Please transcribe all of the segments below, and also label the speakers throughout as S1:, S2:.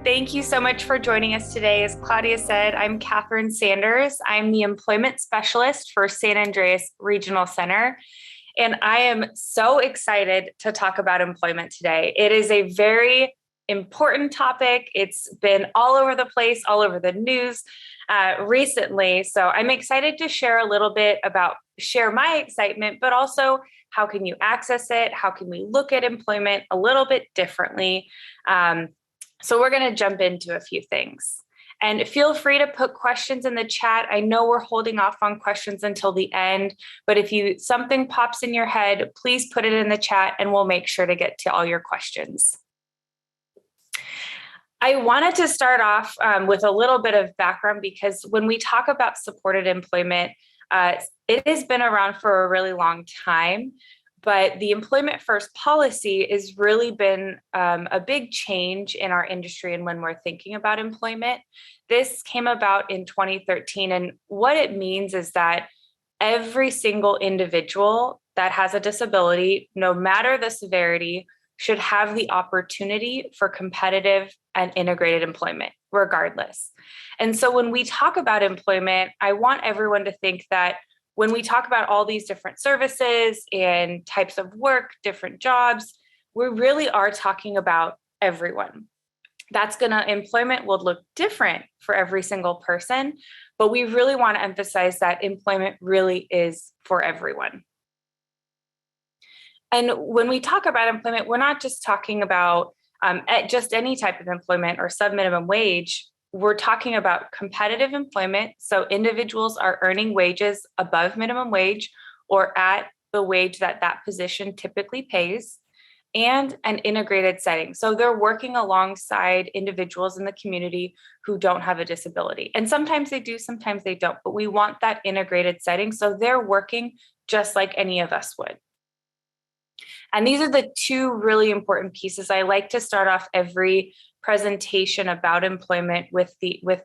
S1: Thank you so much for joining us today. As Claudia said, I'm Katherine Sanders. I'm the employment specialist for San Andreas Regional Center. And I am so excited to talk about employment today. It is a very important topic. It's been all over the place, all over the news recently. So I'm excited to share a little bit share my excitement, but also how can you access it? How can we look at employment a little bit differently? So we're going to jump into a few things. And feel free to put questions in the chat. I know we're holding off on questions until the end, but if something pops in your head, please put it in the chat and we'll make sure to get to all your questions. I wanted to start off with a little bit of background because when we talk about supported employment, it has been around for a really long time. But the employment first policy has really been a big change in our industry and when we're thinking about employment. This came about in 2013. And what it means is that every single individual that has a disability, no matter the severity, should have the opportunity for competitive and integrated employment, regardless. And so when we talk about employment, I want everyone to think that when we talk about all these different services and types of work, different jobs, we really are talking about everyone. Employment will look different for every single person, but we really want to emphasize that employment really is for everyone. And when we talk about employment, we're not just talking about just any type of employment or sub-minimum wage. We're talking about competitive employment. So individuals are earning wages above minimum wage or at the wage that position typically pays, and an integrated setting. So they're working alongside individuals in the community who don't have a disability. And sometimes they do, sometimes they don't, but we want that integrated setting. So they're working just like any of us would. And these are the two really important pieces. I like to start off every presentation about employment with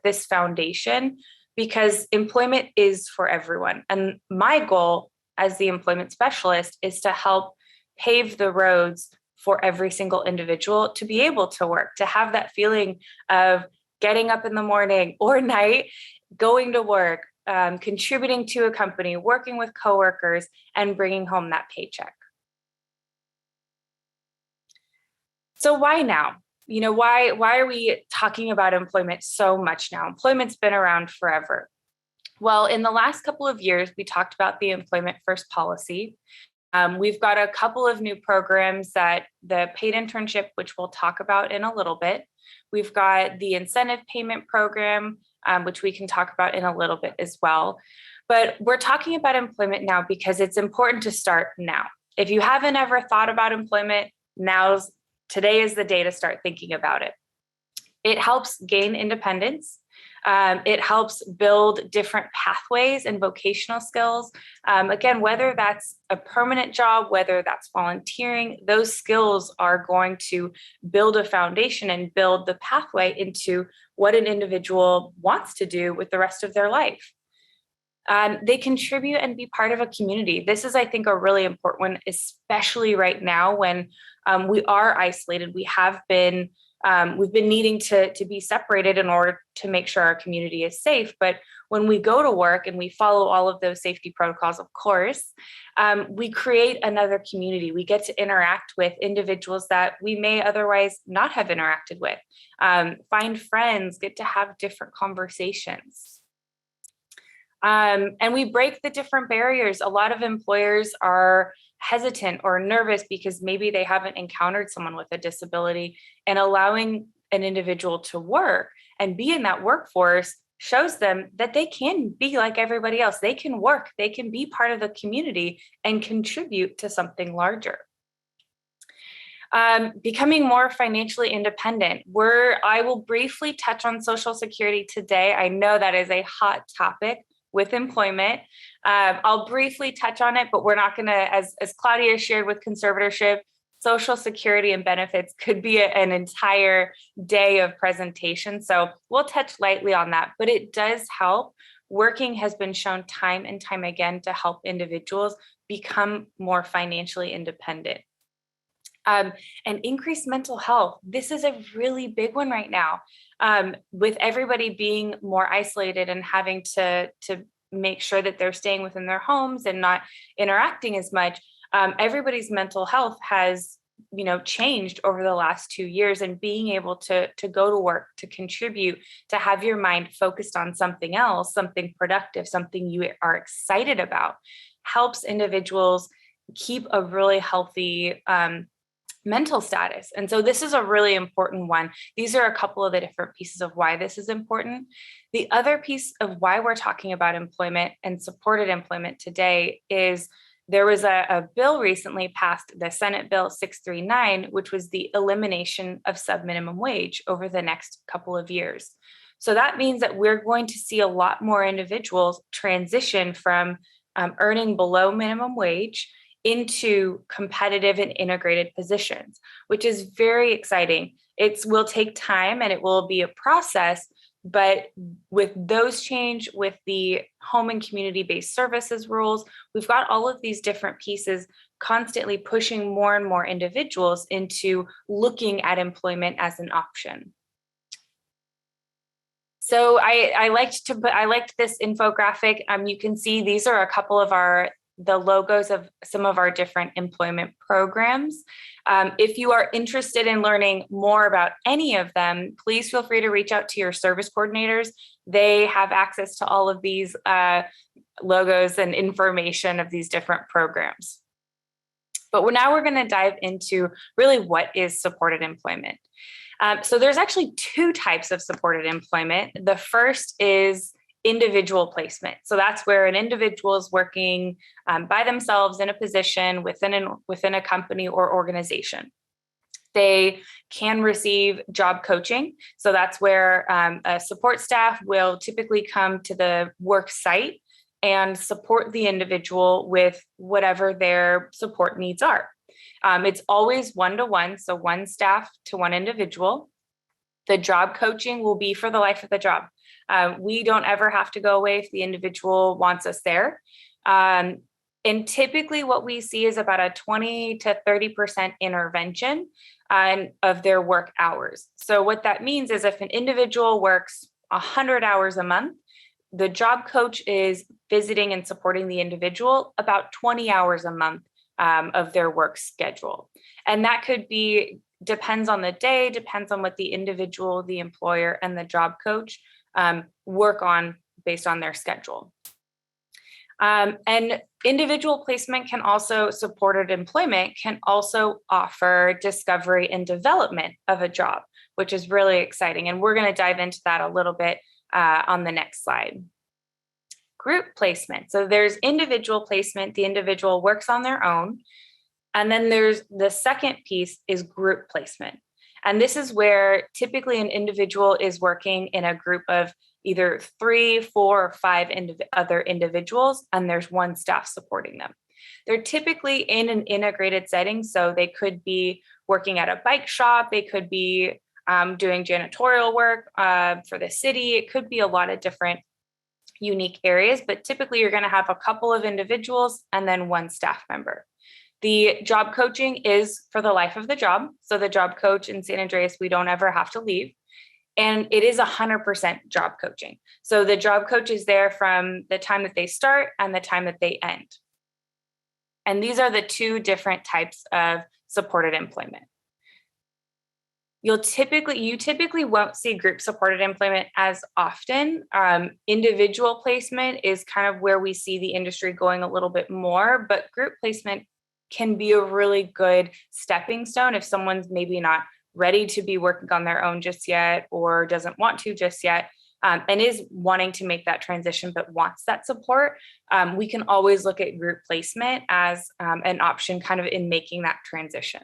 S1: this foundation, because employment is for everyone. And my goal as the employment specialist is to help pave the roads for every single individual to be able to work, to have that feeling of getting up in the morning or night, going to work, contributing to a company, working with coworkers, and bringing home that paycheck. So why now? Why are we talking about employment so much now? Employment's been around forever. Well, in the last couple of years, we talked about the employment first policy. We've got a couple of new programs, that the paid internship, which we'll talk about in a little bit. We've got the incentive payment program, which we can talk about in a little bit as well. But we're talking about employment now because it's important to start now. If you haven't ever thought about employment, today is the day to start thinking about it. It helps gain independence. It helps build different pathways and vocational skills. Again, whether that's a permanent job, whether that's volunteering, those skills are going to build a foundation and build the pathway into what an individual wants to do with the rest of their life. They contribute and be part of a community. This is, I think, a really important one, especially right now when we are isolated. We've been needing to be separated in order to make sure our community is safe. But when we go to work and we follow all of those safety protocols, of course, we create another community. We get to interact with individuals that we may otherwise not have interacted with, find friends, get to have different conversations. And we break the different barriers. A lot of employers are hesitant or nervous because maybe they haven't encountered someone with a disability, and allowing an individual to work and be in that workforce shows them that they can be like everybody else. They can work, they can be part of the community and contribute to something larger. Becoming more financially independent. I will briefly touch on Social Security today. I know that is a hot topic with employment. I'll briefly touch on it, but we're not going to, as Claudia shared with conservatorship, Social Security and benefits could be an entire day of presentation. So we'll touch lightly on that, but it does help. Working has been shown time and time again to help individuals become more financially independent. And increased mental health. This is a really big one right now. With everybody being more isolated and having to make sure that they're staying within their homes and not interacting as much, everybody's mental health has changed over the last 2 years, and being able to go to work, to contribute, to have your mind focused on something else, something productive, something you are excited about, helps individuals keep a really healthy mental status. And so this is a really important one. These are a couple of the different pieces of why this is important. The other piece of why we're talking about employment and supported employment today is there was a bill recently passed, the Senate Bill 639, which was the elimination of subminimum wage over the next couple of years. So that means that we're going to see a lot more individuals transition from earning below minimum wage into competitive and integrated positions, which is very exciting. It will take time and it will be a process, but with those change, with the home and community-based services rules, we've got all of these different pieces constantly pushing more and more individuals into looking at employment as an option. So I liked this infographic. You can see these are a couple of the logos of some of our different employment programs. If you are interested in learning more about any of them, please feel free to reach out to your service coordinators. They have access to all of these logos and information of these different programs. But now we're going to dive into really what is supported employment. So there's actually two types of supported employment. The first is individual placement. So that's where an individual is working by themselves in a position within a company or organization. They can receive job coaching. So that's where a support staff will typically come to the work site and support the individual with whatever their support needs are. It's always one-to-one, so one staff to one individual. The job coaching will be for the life of the job. We don't ever have to go away if the individual wants us there. And typically what we see is about a 20 to 30% intervention of their work hours. So what that means is if an individual works 100 hours a month, the job coach is visiting and supporting the individual about 20 hours a month of their work schedule. And that could be, depends on the day, depends on what the individual, the employer, and the job coach work on based on their schedule. And individual placement can also, supported employment can also offer discovery and development of a job, which is really exciting. And we're going to dive into that a little bit on the next slide. Group placement. So there's individual placement, the individual works on their own. And then there's the second piece is group placement. And this is where typically an individual is working in a group of either 3, 4, or 5 other individuals, and there's one staff supporting them. They're typically in an integrated setting. So they could be working at a bike shop. They could be doing janitorial work for the city. It could be a lot of different unique areas, but typically you're going to have a couple of individuals and then one staff member. The job coaching is for the life of the job. So the job coach in San Andreas, we don't ever have to leave. And it is 100% job coaching. So the job coach is there from the time that they start and the time that they end. And these are the two different types of supported employment. You typically won't see group supported employment as often. Individual placement is kind of where we see the industry going a little bit more, but group placement can be a really good stepping stone if someone's maybe not ready to be working on their own just yet, or doesn't want to just yet, and is wanting to make that transition but wants that support. We can always look at group placement as an option kind of in making that transition.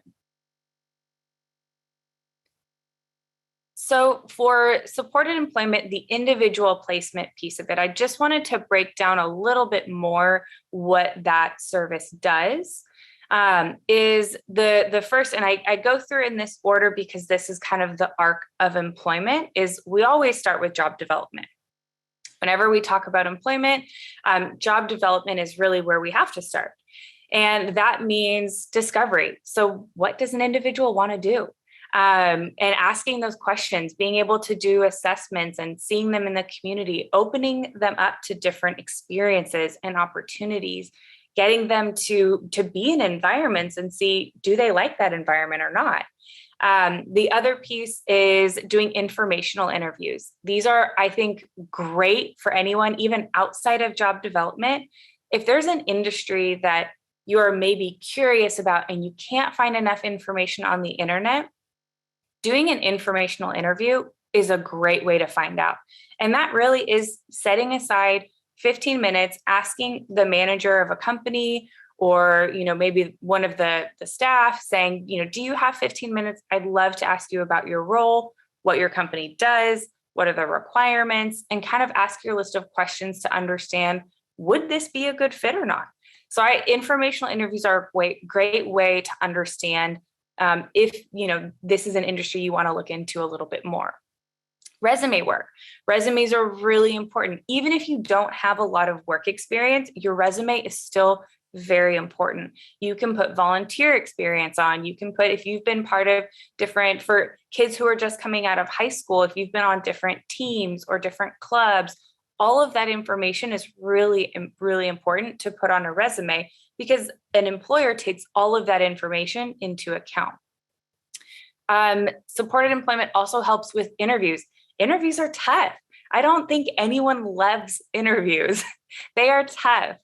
S1: So for supported employment, the individual placement piece of it, I just wanted to break down a little bit more what that service does. Is the first, and I go through in this order because this is kind of the arc of employment, is we always start with job development. Whenever we talk about employment, job development is really where we have to start. And that means discovery. So what does an individual want to do? And asking those questions, being able to do assessments and seeing them in the community, opening them up to different experiences and opportunities, getting them to be in environments and see, do they like that environment or not? The other piece is doing informational interviews. These are, I think, great for anyone, even outside of job development. If there's an industry that you're maybe curious about and you can't find enough information on the internet, doing an informational interview is a great way to find out. And that really is setting aside 15 minutes, asking the manager of a company or, maybe one of the staff saying, do you have 15 minutes? I'd love to ask you about your role, what your company does, what are the requirements, and kind of ask your list of questions to understand, would this be a good fit or not? So informational interviews are a great way to understand if this is an industry you want to look into a little bit more. Resume work. Resumes are really important. Even if you don't have a lot of work experience, your resume is still very important. You can put volunteer experience on. You can put, if you've been part of different, for kids who are just coming out of high school, if you've been on different teams or different clubs, all of that information is really, really important to put on a resume because an employer takes all of that information into account. Supported employment also helps with interviews. Interviews are tough. I don't think anyone loves interviews. They are tough.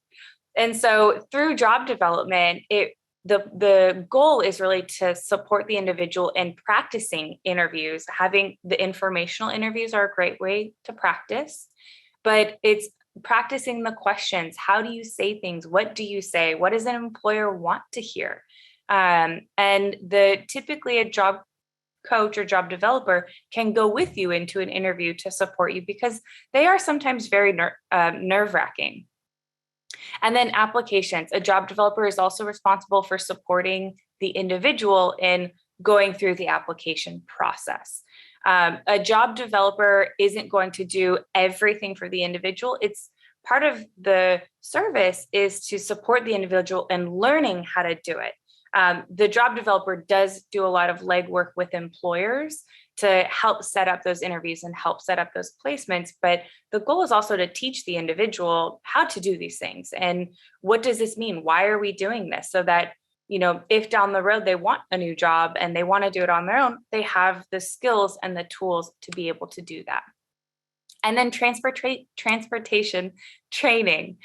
S1: And so through job development, the goal is really to support the individual in practicing interviews. Having the informational interviews are a great way to practice, but it's practicing the questions. How do you say things? What do you say? What does an employer want to hear? And typically a job coach or job developer can go with you into an interview to support you because they are sometimes very nerve-wracking. And then applications. A job developer is also responsible for supporting the individual in going through the application process. A job developer isn't going to do everything for the individual. It's part of the service is to support the individual in learning how to do it. The job developer does do a lot of legwork with employers to help set up those interviews and help set up those placements. But the goal is also to teach the individual how to do these things. And what does this mean? Why are we doing this? So that, if down the road they want a new job and they want to do it on their own, they have the skills and the tools to be able to do that. And then transportation training.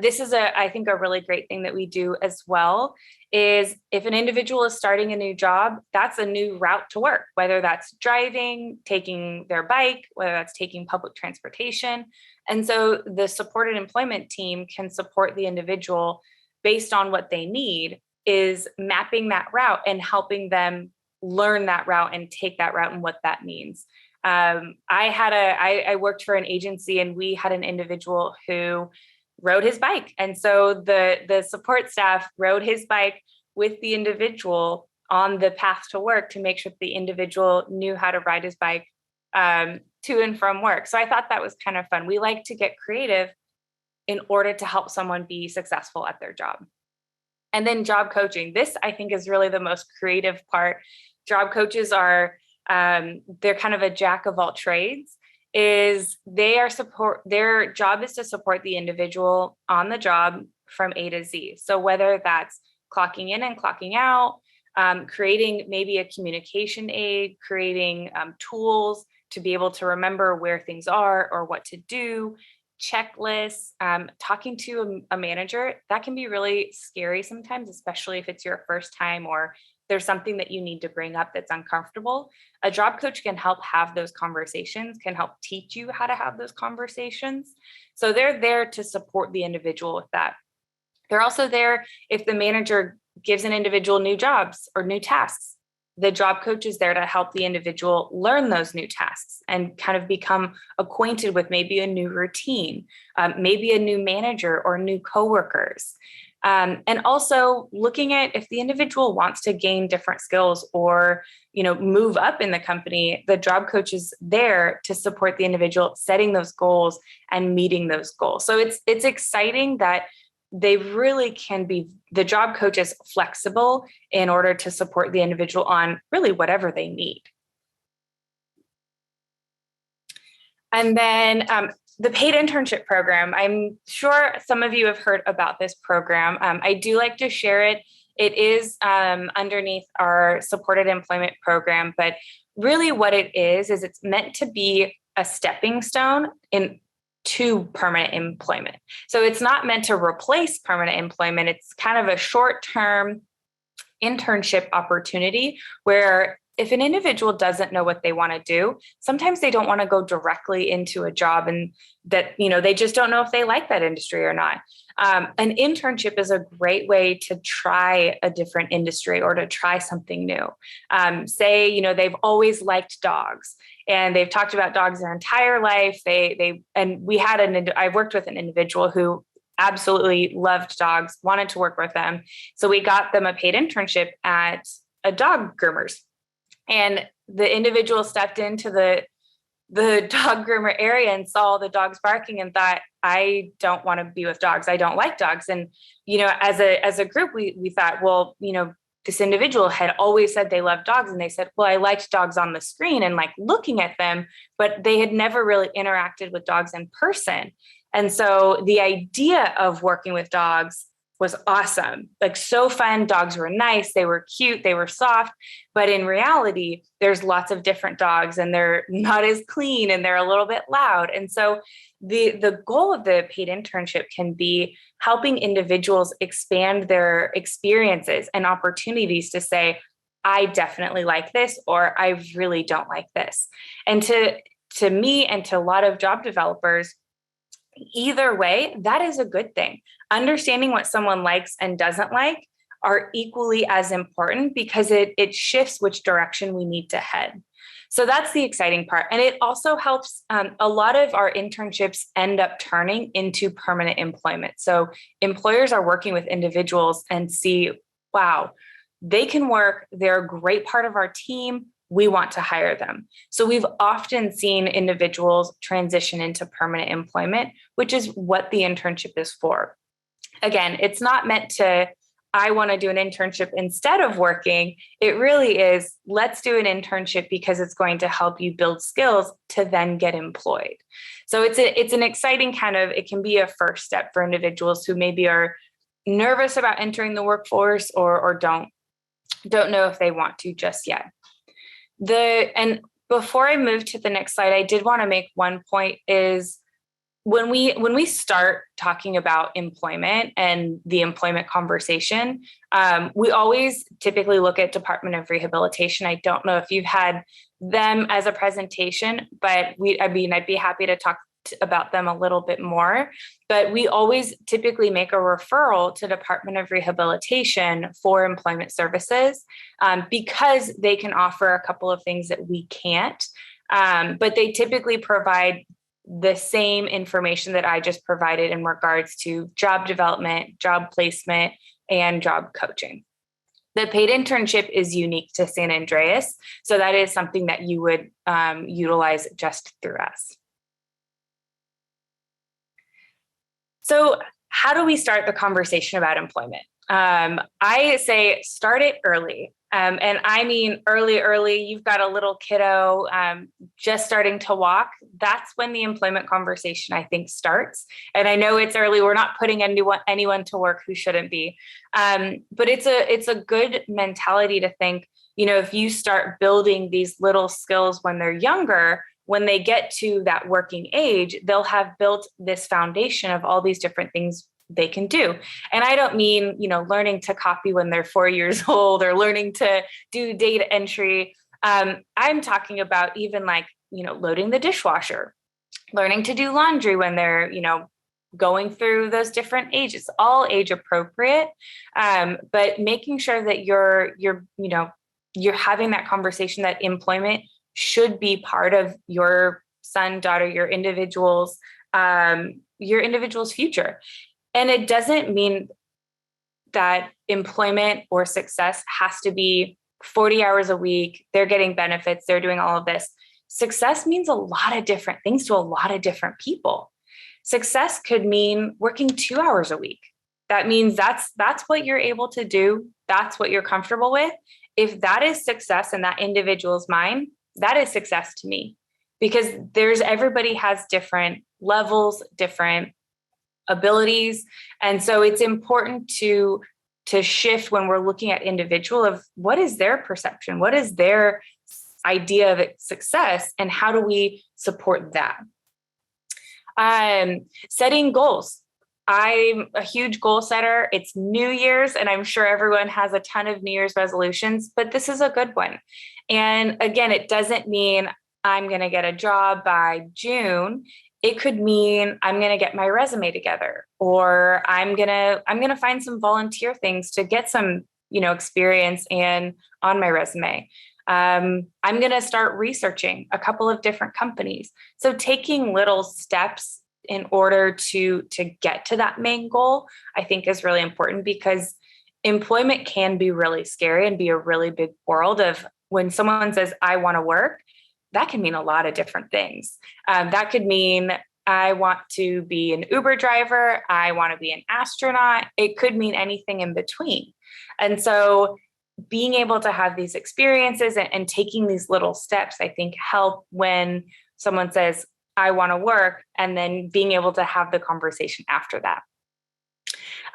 S1: This is I think a really great thing that we do as well, is if an individual is starting a new job, that's a new route to work, whether that's driving, taking their bike, whether that's taking public transportation. And so the supported employment team can support the individual based on what they need, is mapping that route and helping them learn that route and take that route and what that means. I worked for an agency and we had an individual who rode his bike. And so the support staff rode his bike with the individual on the path to work to make sure the individual knew how to ride his bike to and from work. So I thought that was kind of fun. We like to get creative in order to help someone be successful at their job. And then job coaching. This, I think, is really the most creative part. Job coaches are they're kind of a jack of all trades. Their job is to support the individual on the job from A to Z. So whether that's clocking in and clocking out, creating maybe a communication aid, creating tools to be able to remember where things are or what to do, checklists, talking to a manager, that can be really scary sometimes, especially if it's your first time or there's something that you need to bring up that's uncomfortable. A job coach can help have those conversations, can help teach you how to have those conversations. So they're there to support the individual with that. They're also there if the manager gives an individual new jobs or new tasks. The job coach is there to help the individual learn those new tasks and kind of become acquainted with maybe a new routine, maybe a new manager or new coworkers. And also looking at if the individual wants to gain different skills or, move up in the company, the job coach is there to support the individual setting those goals and meeting those goals. So it's exciting that they really can be, the job coach is flexible in order to support the individual on really whatever they need. And then the paid internship program, I'm sure some of you have heard about this program. I do like to share it. It is underneath our supported employment program, but really what it is it's meant to be a stepping stone to permanent employment. So it's not meant to replace permanent employment. It's kind of a short-term internship opportunity where if an individual doesn't know what they want to do, sometimes they don't want to go directly into a job and that, they just don't know if they like that industry or not. An internship is a great way to try a different industry or to try something new. Say, they've always liked dogs and they've talked about dogs their entire life. I worked with an individual who absolutely loved dogs, wanted to work with them. So we got them a paid internship at a dog groomer's. And the individual stepped into the dog groomer area and saw the dogs barking and thought, I don't want to be with dogs. I don't like dogs. And, as a group, we thought, well, this individual had always said they loved dogs. And they said, well, I liked dogs on the screen and like looking at them, but they had never really interacted with dogs in person. And so the idea of working with dogs was awesome, like so fun. Dogs were nice. They were cute. They were soft. But in reality, there's lots of different dogs and they're not as clean and they're a little bit loud. And so the goal of the paid internship can be helping individuals expand their experiences and opportunities to say, I definitely like this, or I really don't like this. And to me and to a lot of job developers, either way, that is a good thing. Understanding what someone likes and doesn't like are equally as important because it shifts which direction we need to head. So that's the exciting part. And it also helps a lot of our internships end up turning into permanent employment. So employers are working with individuals and see, wow, they can work. They're a great part of our team. We want to hire them. So we've often seen individuals transition into permanent employment, which is what the internship is for. Again, it's not meant to, I want to do an internship instead of working. It really is, let's do an internship because it's going to help you build skills to then get employed. So it's an exciting it can be a first step for individuals who maybe are nervous about entering the workforce or don't know if they want to just yet. And before I move to the next slide, I did want to make one point is when we start talking about employment and the employment conversation, we always typically look at Department of Rehabilitation. I don't know if you've had them as a presentation, but I'd be happy to talk about them a little bit more, but we always typically make a referral to Department of Rehabilitation for employment services because they can offer a couple of things that we can't, but they typically provide the same information that I just provided in regards to job development, job placement, and job coaching. The paid internship is unique to San Andreas, so that is something that you would utilize just through us. So how do we start the conversation about employment? I say start it early. And I mean early, you've got a little kiddo just starting to walk. That's when the employment conversation, I think, starts. And I know it's early. We're not putting anyone to work who shouldn't be. But it's a good mentality to think, if you start building these little skills when they're younger, when they get to that working age, they'll have built this foundation of all these different things they can do. And I don't mean, learning to copy when they're 4 years old or learning to do data entry. I'm talking about even loading the dishwasher, learning to do laundry when they're, going through those different ages, all age appropriate. But making sure that you're having that conversation that employment should be part of your son, daughter, your individual's future. And it doesn't mean that employment or success has to be 40 hours a week. They're getting benefits. They're doing all of this. Success means a lot of different things to a lot of different people. Success could mean working 2 hours a week. That means that's what you're able to do. That's what you're comfortable with. If that is success in that individual's mind, that is success to me, because everybody has different levels, different abilities. And so it's important to shift when we're looking at individual of what is their perception, what is their idea of success, and how do we support that? Setting goals. I'm a huge goal setter. It's New Year's, and I'm sure everyone has a ton of New Year's resolutions, but this is a good one. And again, it doesn't mean I'm going to get a job by June. It could mean I'm going to get my resume together, or I'm going to find some volunteer things to get some, experience and on my resume. I'm going to start researching a couple of different companies. So taking little steps in order to get to that main goal, I think is really important, because employment can be really scary and be a really big world of when someone says, I want to work, that can mean a lot of different things. That could mean I want to be an Uber driver. I want to be an astronaut. It could mean anything in between. And so being able to have these experiences and taking these little steps, I think help when someone says, I want to work, and then being able to have the conversation after that.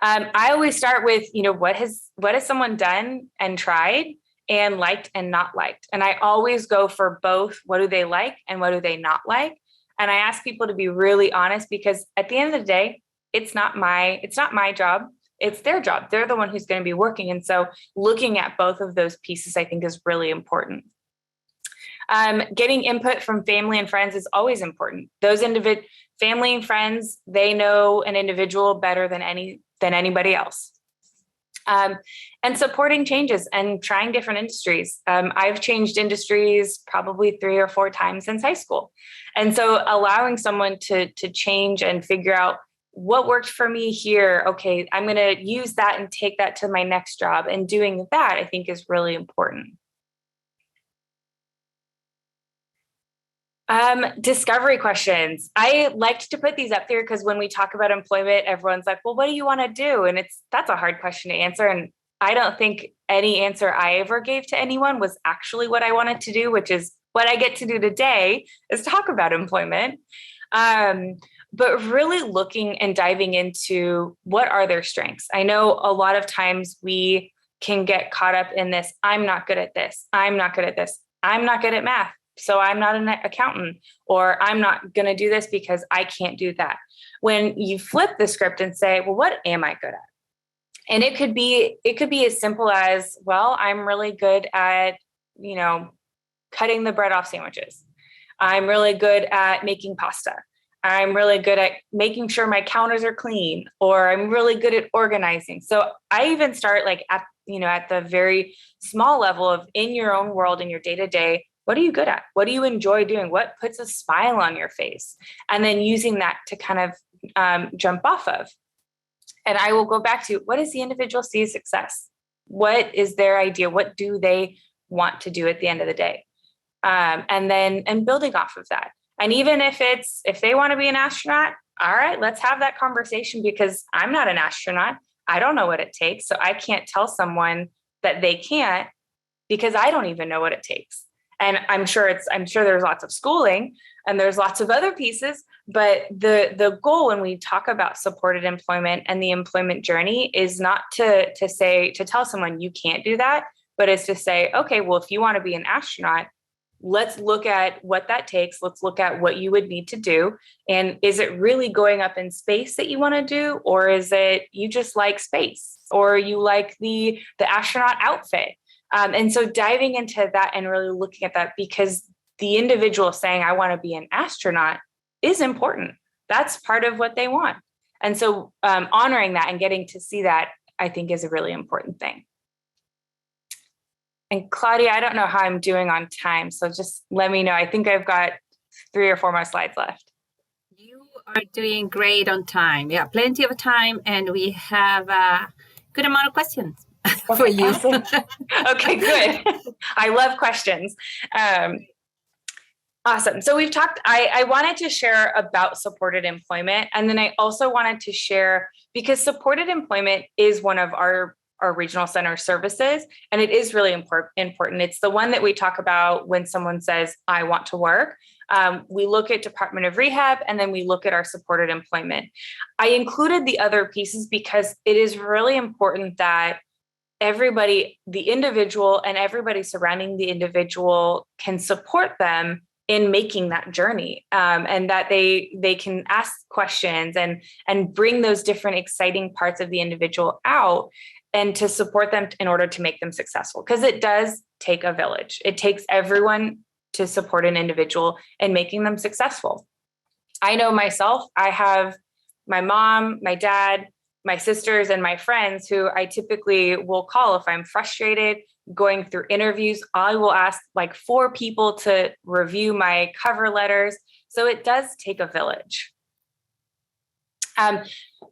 S1: I always start with, what has someone done and tried and liked and not liked? And I always go for both. What do they like and what do they not like? And I ask people to be really honest, because at the end of the day, it's not my job. It's their job. They're the one who's going to be working. And so looking at both of those pieces, I think, is really important. Getting input from family and friends is always important. Those family and friends, they know an individual better than anybody else. And supporting changes and trying different industries. I've changed industries probably 3 or 4 times since high school. And so allowing someone to change and figure out what worked for me here. Okay, I'm going to use that and take that to my next job. And doing that, I think, is really important. Discovery questions. I liked to put these up there because when we talk about employment, everyone's like, well, what do you want to do? And that's a hard question to answer. And I don't think any answer I ever gave to anyone was actually what I wanted to do, which is what I get to do today, is talk about employment. But really looking and diving into what are their strengths. I know a lot of times we can get caught up in this. I'm not good at this. I'm not good at this. I'm not good at math, so I'm not an accountant, or I'm not going to do this because I can't do that. When you flip the script and say, well, what am I good at? And it could be as simple as, well, I'm really good at, cutting the bread off sandwiches. I'm really good at making pasta. I'm really good at making sure my counters are clean, or I'm really good at organizing. So I even start at the very small level of in your own world, in your day-to-day, what are you good at? What do you enjoy doing? What puts a smile on your face? And then using that to kind of jump off of. And I will go back to, what does the individual see as success? What is their idea? What do they want to do at the end of the day? And building off of that. And even if they want to be an astronaut, all right, let's have that conversation, because I'm not an astronaut. I don't know what it takes. So I can't tell someone that they can't, because I don't even know what it takes. And I'm sure there's lots of schooling and there's lots of other pieces, but the goal when we talk about supported employment and the employment journey is not to tell someone you can't do that, but it's to say, okay, well, if you want to be an astronaut, let's look at what that takes. Let's look at what you would need to do. And is it really going up in space that you want to do? Or is it you just like space, or you like the astronaut outfit? And so diving into that and really looking at that, because the individual saying, I want to be an astronaut, is important. That's part of what they want. And so honoring that and getting to see that, I think, is a really important thing. And Claudia, I don't know how I'm doing on time, so just let me know. I think I've got 3 or 4 more slides left.
S2: You are doing great on time. Yeah, plenty of time, and we have a good amount of questions for you.
S1: Awesome. Okay, good. I love questions. Awesome. So we've talked, I wanted to share about supported employment. And then I also wanted to share, because supported employment is one of our regional center services, and it is really important. It's the one that we talk about when someone says, I want to work. We look at Department of Rehab, and then we look at our supported employment. I included the other pieces because it is really important that everybody, the individual and everybody surrounding the individual, can support them in making that journey, and that they can ask questions and bring those different exciting parts of the individual out, and to support them in order to make them successful. Because it does take a village. It takes everyone to support an individual and making them successful. I know myself, I have my mom, my dad, my sisters, and my friends who I typically will call if I'm frustrated going through interviews. I will ask like 4 people to review my cover letters. So it does take a village.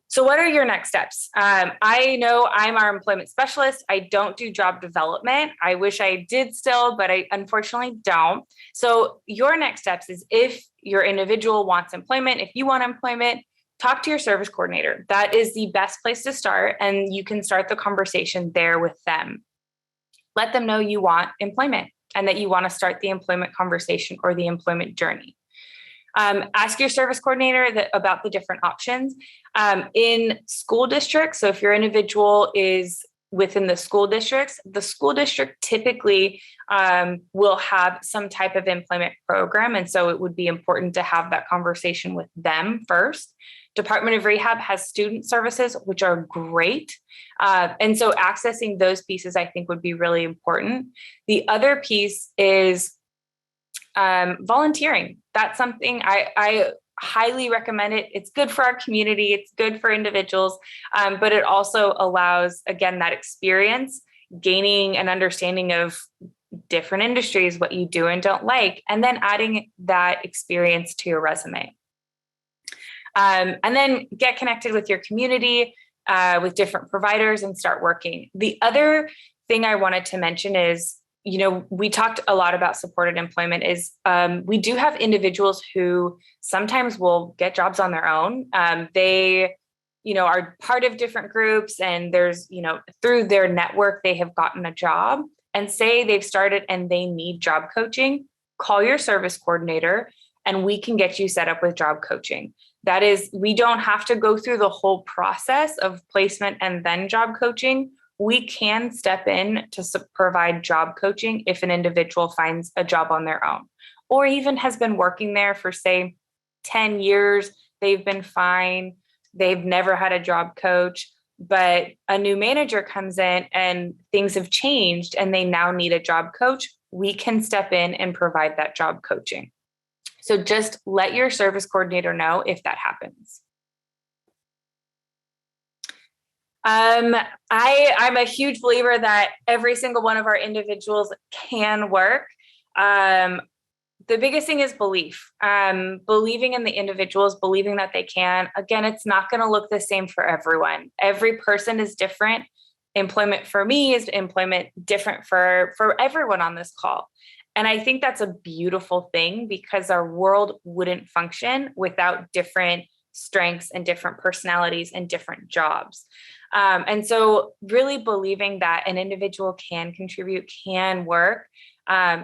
S1: So what are your next steps? I know I'm our employment specialist. I don't do job development. I wish I did still, but I unfortunately don't. So your next steps is, if your individual wants employment, if you want employment, talk to your service coordinator. That is the best place to start. And you can start the conversation there with them. Let them know you want employment and that you want to start the employment conversation or the employment journey. Ask your service coordinator about the different options in school districts. So if your individual is within the school districts, the school district typically will have some type of employment program. And so it would be important to have that conversation with them first. Department of Rehab has student services, which are great. And so accessing those pieces, I think, would be really important. The other piece is volunteering. That's something I highly recommend it. It's good for our community. It's good for individuals, but it also allows, again, that experience, gaining an understanding of different industries, what you do and don't like, and then adding that experience to your resume. And then get connected with your community, with different providers, and start working. The other thing I wanted to mention is, we talked a lot about supported employment, is we do have individuals who sometimes will get jobs on their own. They, are part of different groups, and there's, through their network, they have gotten a job, and say they've started and they need job coaching. Call your service coordinator and we can get you set up with job coaching. That is, we don't have to go through the whole process of placement and then job coaching. We can step in to provide job coaching if an individual finds a job on their own, or even has been working there for, say, 10 years. They've been fine. They've never had a job coach, but a new manager comes in and things have changed and they now need a job coach. We can step in and provide that job coaching. So just let your service coordinator know if that happens. I'm a huge believer that every single one of our individuals can work. The biggest thing is belief, believing in the individuals, believing that they can. Again, it's not going to look the same for everyone. Every person is different. Employment for me is employment different for everyone on this call. And I think that's a beautiful thing, because our world wouldn't function without different strengths and different personalities and different jobs. And so really believing that an individual can contribute, can work,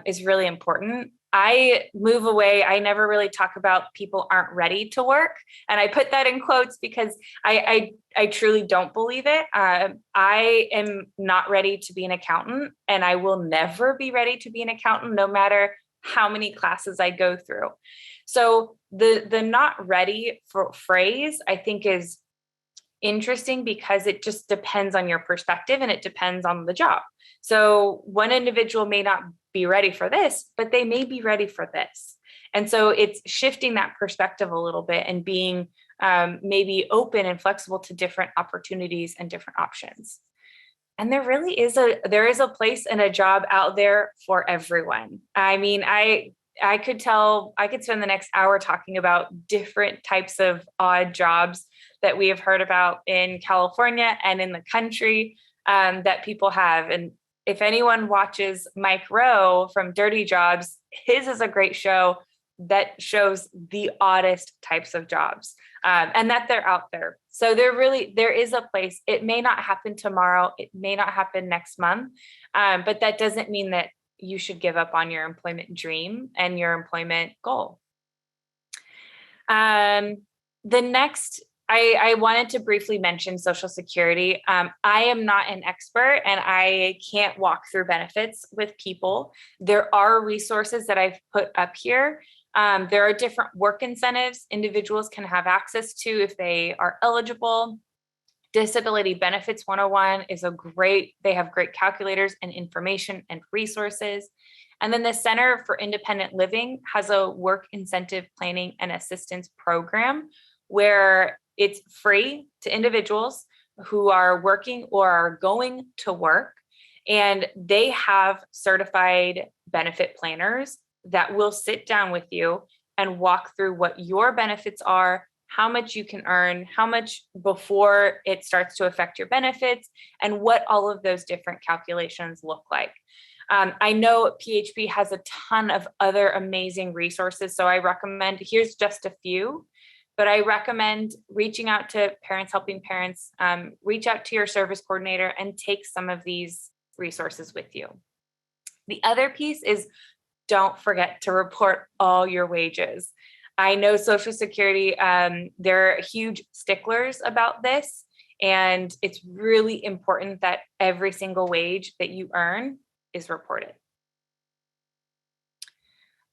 S1: is really important. I move away. I never really talk about people aren't ready to work. And I put that in quotes because I truly don't believe it. I am not ready to be an accountant, and I will never be ready to be an accountant, no matter how many classes I go through. So the not ready for phrase, I think, is interesting because it just depends on your perspective and it depends on the job. So one individual may not be ready for this, but they may be ready for this. And so it's shifting that perspective a little bit and being maybe open and flexible to different opportunities and different options. And there really is a place and a job out there for everyone. I mean, I could spend the next hour talking about different types of odd jobs that we have heard about in California and in the country, that people have. And if anyone watches Mike Rowe from Dirty Jobs, his is a great show. that shows the oddest types of jobs, and that they're out there. So there is a place. It may not happen tomorrow. It may not happen next month, but that doesn't mean that you should give up on your employment dream and your employment goal. The next, I wanted to briefly mention Social Security. I am not an expert and I can't walk through benefits with people. There are resources that I've put up here. There are different work incentives individuals can have access to if they are eligible. Disability Benefits 101 is they have great calculators and information and resources. And then the Center for Independent Living has a work incentive planning and assistance program where it's free to individuals who are working or are going to work. And they have certified benefit planners that will sit down with you and walk through what your benefits are, how much you can earn, how much before it starts to affect your benefits, and what all of those different calculations look like. I know PHP has a ton of other amazing resources, so I recommend, here's just a few, but I recommend reaching out to Parents Helping Parents, reach out to your service coordinator and take some of these resources with you. The other piece is don't forget to report all your wages. I know Social Security, they're huge sticklers about this, and it's really important that every single wage that you earn is reported.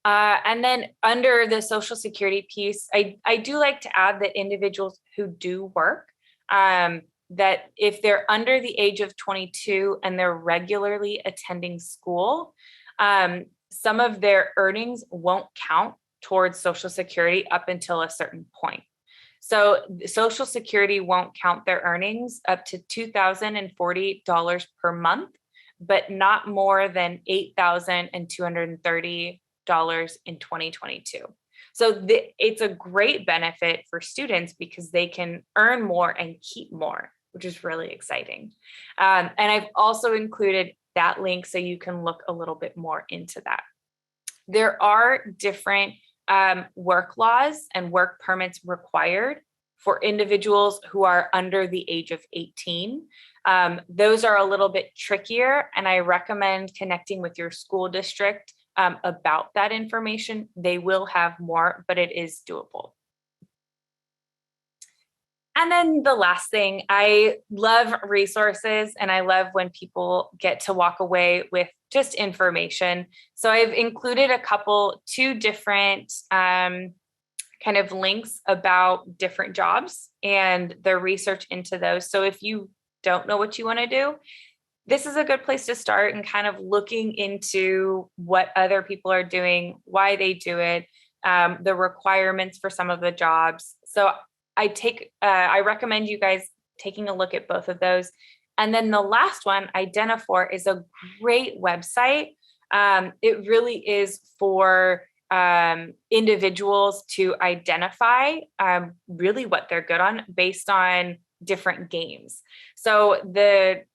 S1: And then under the Social Security piece, I do like to add that individuals who do work, that if they're under the age of 22 and they're regularly attending school, some of their earnings won't count towards Social Security up until a certain point. So Social Security won't count their earnings up to $2,040 per month, but not more than $8,230 in 2022. So it's a great benefit for students because they can earn more and keep more, which is really exciting. And I've also included that link so you can look a little bit more into that. There are different work laws and work permits required for individuals who are under the age of 18. Those are a little bit trickier, and I recommend connecting with your school district about that information. They will have more, but it is doable. And then the last thing, I love resources and I love when people get to walk away with just information. So I've included two different kind of links about different jobs and the research into those. So if you don't know what you want to do, this is a good place to start and kind of looking into what other people are doing, why they do it, the requirements for some of the jobs. So I recommend you guys taking a look at both of those. And then the last one, Identifor, is a great website. It really is for individuals to identify really what they're good on based on different games. So the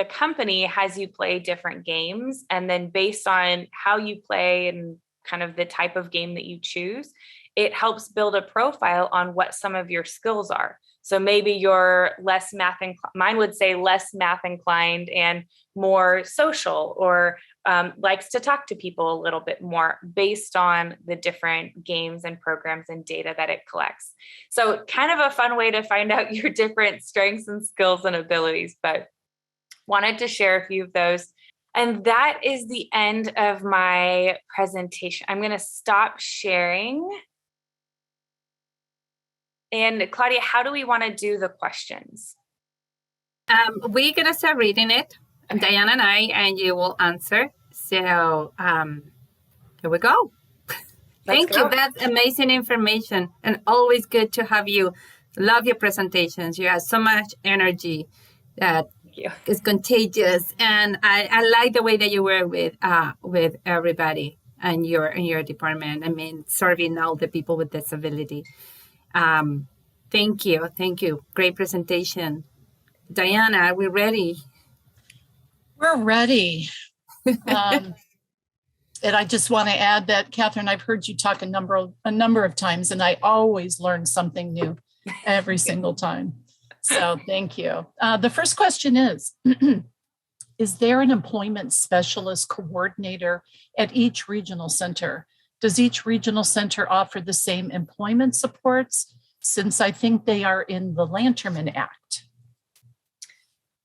S1: company has you play different games, and then based on how you play and kind of the type of game that you choose, it helps build a profile on what some of your skills are. So maybe you're less math inclined, mine would say less math inclined and more social, or likes to talk to people a little bit more based on the different games and programs and data that it collects. So kind of a fun way to find out your different strengths and skills and abilities, but wanted to share a few of those. And that is the end of my presentation. I'm going to stop sharing. And Claudia, how do we want to do the questions?
S2: We're going to start reading it, okay. Diana and I, and you will answer. So here we go. Thank you. That's amazing information, and always good to have you. Love your presentations. You have so much energy that is contagious, and I like the way that you work with everybody and your department. I mean, serving all the people with disability. Thank you. Great presentation. Diana, are we ready?
S3: We're ready. And I just want to add that, Katherine, I've heard you talk a number of times, and I always learn something new every single time. So thank you. The first question is there an employment specialist coordinator at each regional center? Does each regional center offer the same employment supports, since I think they are in the Lanterman Act?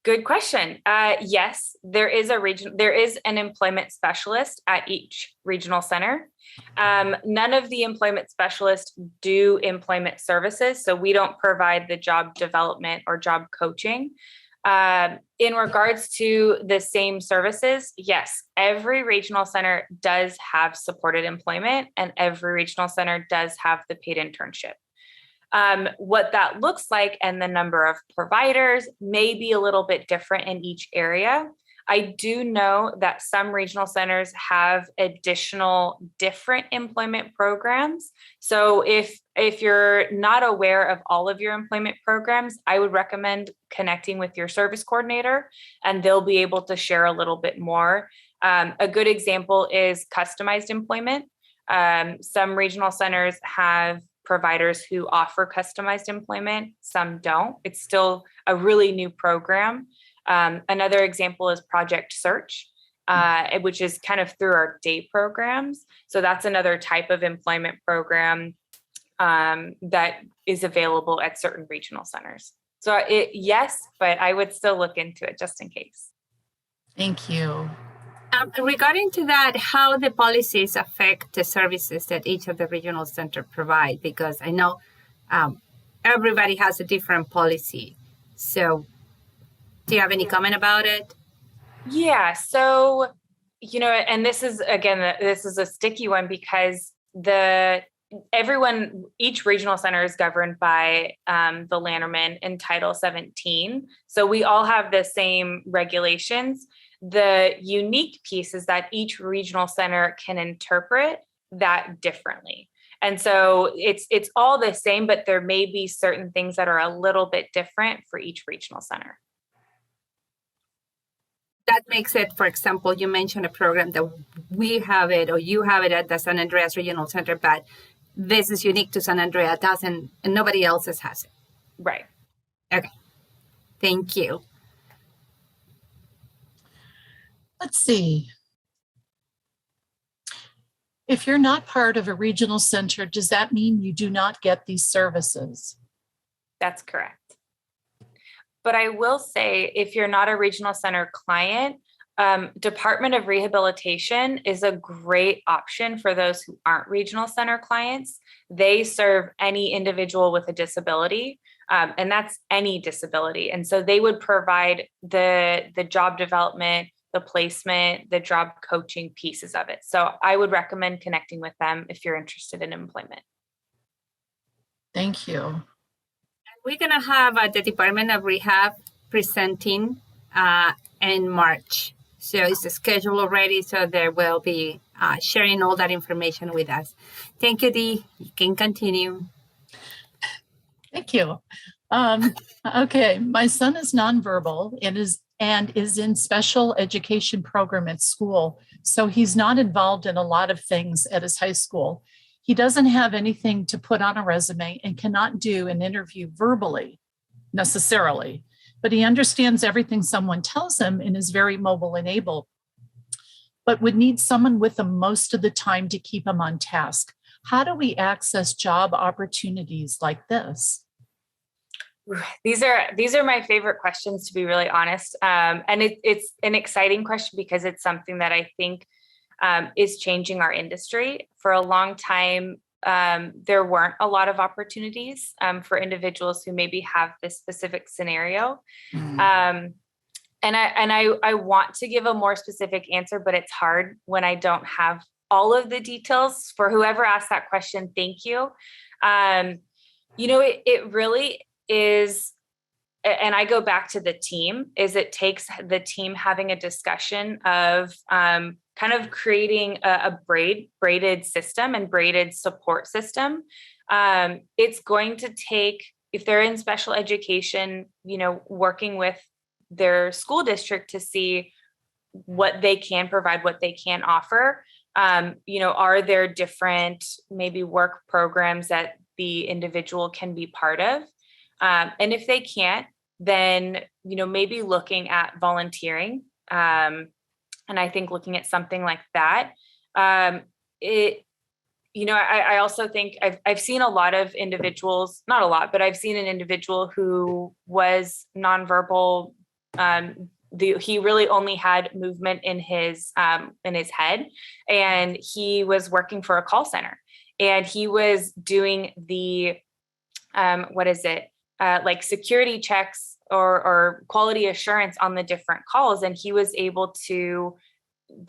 S1: Good question. Yes, there is an employment specialist at each regional center. None of the employment specialists do employment services, so we don't provide the job development or job coaching. In regards to the same services, yes, every regional center does have supported employment, and every regional center does have the paid internship. What that looks like and the number of providers may be a little bit different in each area. I do know that some regional centers have additional different employment programs. So if you're not aware of all of your employment programs, I would recommend connecting with your service coordinator, and they'll be able to share a little bit more. A good example is customized employment. Some regional centers have providers who offer customized employment, some don't. It's still a really new program. Another example is Project Search, which is kind of through our day programs. So that's another type of employment program that is available at certain regional centers. So yes, but I would still look into it just in case.
S3: Thank you.
S2: Regarding to that, how the policies affect the services that each of the regional centers provide, because I know everybody has a different policy. So do you have any comment about it?
S1: Yeah, so, and this is a sticky one because each regional center is governed by the Lanterman in Title 17. So we all have the same regulations. The unique piece is that each regional center can interpret that differently. And so it's all the same, but there may be certain things that are a little bit different for each regional center.
S2: That makes it, for example, you mentioned a program that we have it or you have it at the San Andreas Regional Center, but this is unique to San Andreas, and nobody else has it.
S1: Right.
S2: Okay. Thank you.
S3: Let's see. If you're not part of a regional center, does that mean you do not get these services?
S1: That's correct. But I will say, if you're not a regional center client, Department of Rehabilitation is a great option for those who aren't regional center clients. They serve any individual with a disability, and that's any disability. And so they would provide the job development, the placement, the job coaching pieces of it. So I would recommend connecting with them if you're interested in employment.
S3: Thank you.
S2: We're going to have the Department of Rehab presenting in March. So it's scheduled already, so they will be sharing all that information with us. Thank you, Dee. You can continue.
S3: Thank you. Okay, my son is nonverbal and is in special education program at school. So he's not involved in a lot of things at his high school. He doesn't have anything to put on a resume and cannot do an interview verbally necessarily, but he understands everything someone tells him and is very mobile and able, but would need someone with him most of the time to keep him on task. How do we access job opportunities like this?
S1: These are my favorite questions, to be really honest. And it's an exciting question because it's something that I think is changing our industry. For a long time, there weren't a lot of opportunities for individuals who maybe have this specific scenario. And I want to give a more specific answer, but it's hard when I don't have all of the details. For whoever asked that question, thank you. It really is, and I go back to the team, it takes the team having a discussion of kind of creating a braided system and braided support system. It's going to take, if they're in special education, working with their school district to see what they can provide, what they can offer. Are there different maybe work programs that the individual can be part of? And if they can't, then, maybe looking at volunteering. And I think looking at something like that, I also think I've seen a lot of individuals, not a lot, but I've seen an individual who was nonverbal. He really only had movement in his head, and he was working for a call center, and he was doing the like security checks or quality assurance on the different calls, and he was able to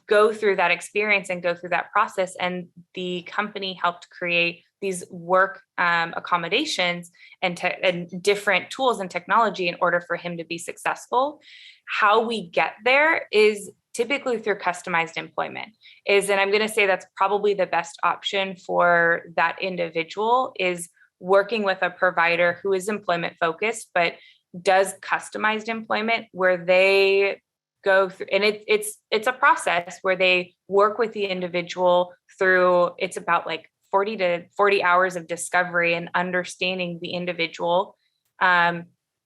S1: go through that experience and go through that process. And the company helped create these work accommodations and different tools and technology in order for him to be successful. How we get there is typically through customized employment. And I'm going to say that's probably the best option for that individual, is working with a provider who is employment focused, but does customized employment, where they go through, and it's a process where they work with the individual through, it's about like 40 to 40 hours of discovery and understanding the individual,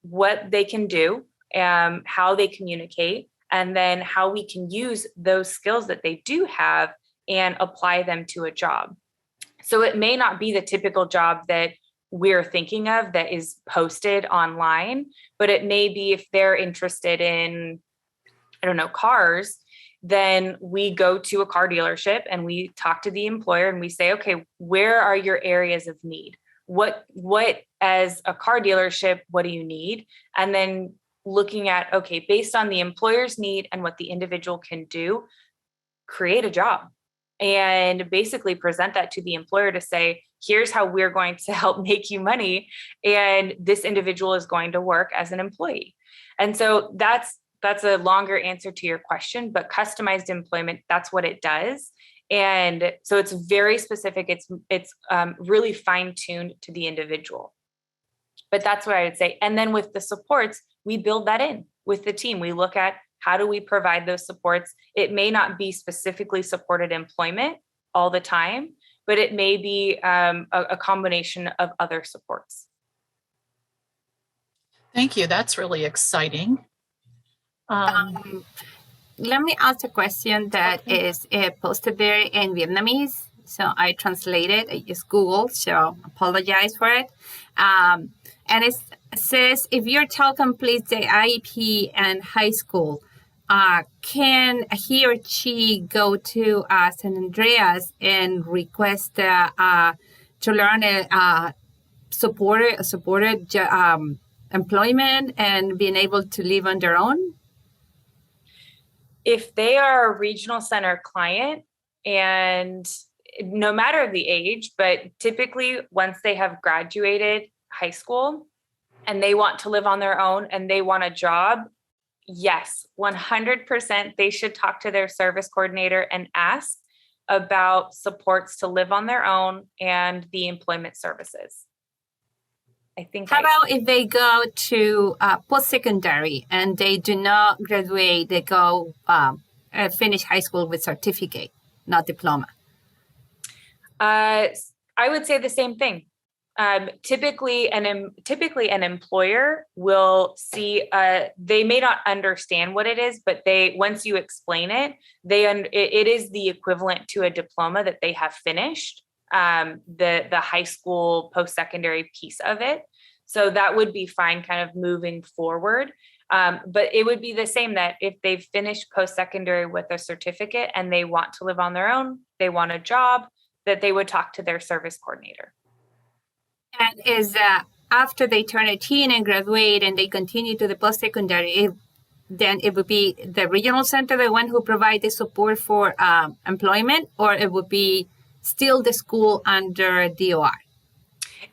S1: what they can do, how they communicate, and then how we can use those skills that they do have and apply them to a job. So it may not be the typical job that we're thinking of that is posted online, but it may be, if they're interested in, cars, then we go to a car dealership and we talk to the employer and we say, okay, where are your areas of need? What as a car dealership, what do you need? And then looking at, okay, based on the employer's need and what the individual can do, create a job and basically present that to the employer to say, here's how we're going to help make you money, and this individual is going to work as an employee. And so that's a longer answer to your question, but customized employment, that's what it does. And so it's very specific. It's really fine-tuned to the individual. But that's what I would say. And then with the supports, we build that in with the team. We look at, how do we provide those supports? It may not be specifically supported employment all the time, but it may be a combination of other supports.
S3: Thank you. That's really exciting.
S2: Let me ask a question that is posted there in Vietnamese. So I translated, I just Googled, so apologize for it. And it says, if your child completes the IEP and high school, can he or she go to San Andreas and request to learn a supported employment and being able to live on their own?
S1: If they are a regional center client, and no matter the age, but typically once they have graduated high school and they want to live on their own and they want a job, yes, 100% they should talk to their service coordinator and ask about supports to live on their own and the employment services. How
S2: about if they go to post-secondary and they do not graduate, they go finish high school with certificate, not diploma?
S1: I would say the same thing. Typically an employer will see, they may not understand what it is, but once you explain it, it is the equivalent to a diploma that they have finished, the high school post-secondary piece of it. So that would be fine kind of moving forward. But it would be the same, that if they've finished post-secondary with a certificate and they want to live on their own, they want a job, that they would talk to their service coordinator.
S2: And is after they turn 18 and graduate and they continue to the post-secondary, then it would be the regional center, the one who provides the support for employment, or it would be still the school under DOR?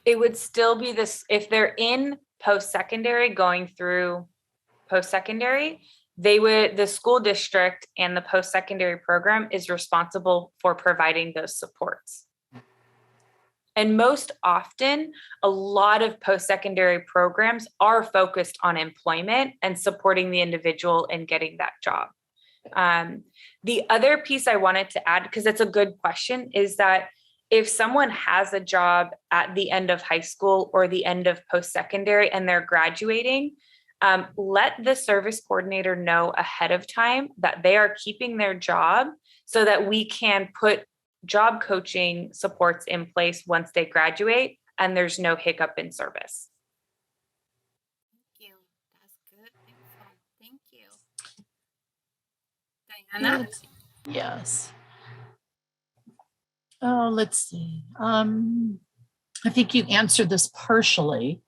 S1: It would still be this, if they're in post-secondary, going through post-secondary, the school district and the post-secondary program is responsible for providing those supports. And most often, a lot of post-secondary programs are focused on employment and supporting the individual in getting that job. The other piece I wanted to add, because it's a good question, is that if someone has a job at the end of high school or the end of post-secondary and they're graduating, let the service coordinator know ahead of time that they are keeping their job so that we can put job coaching supports in place once they graduate and there's no hiccup in service.
S2: Thank you. That's good info. Thank you. Diana?
S3: Yes. Oh, let's see. I think you answered this partially.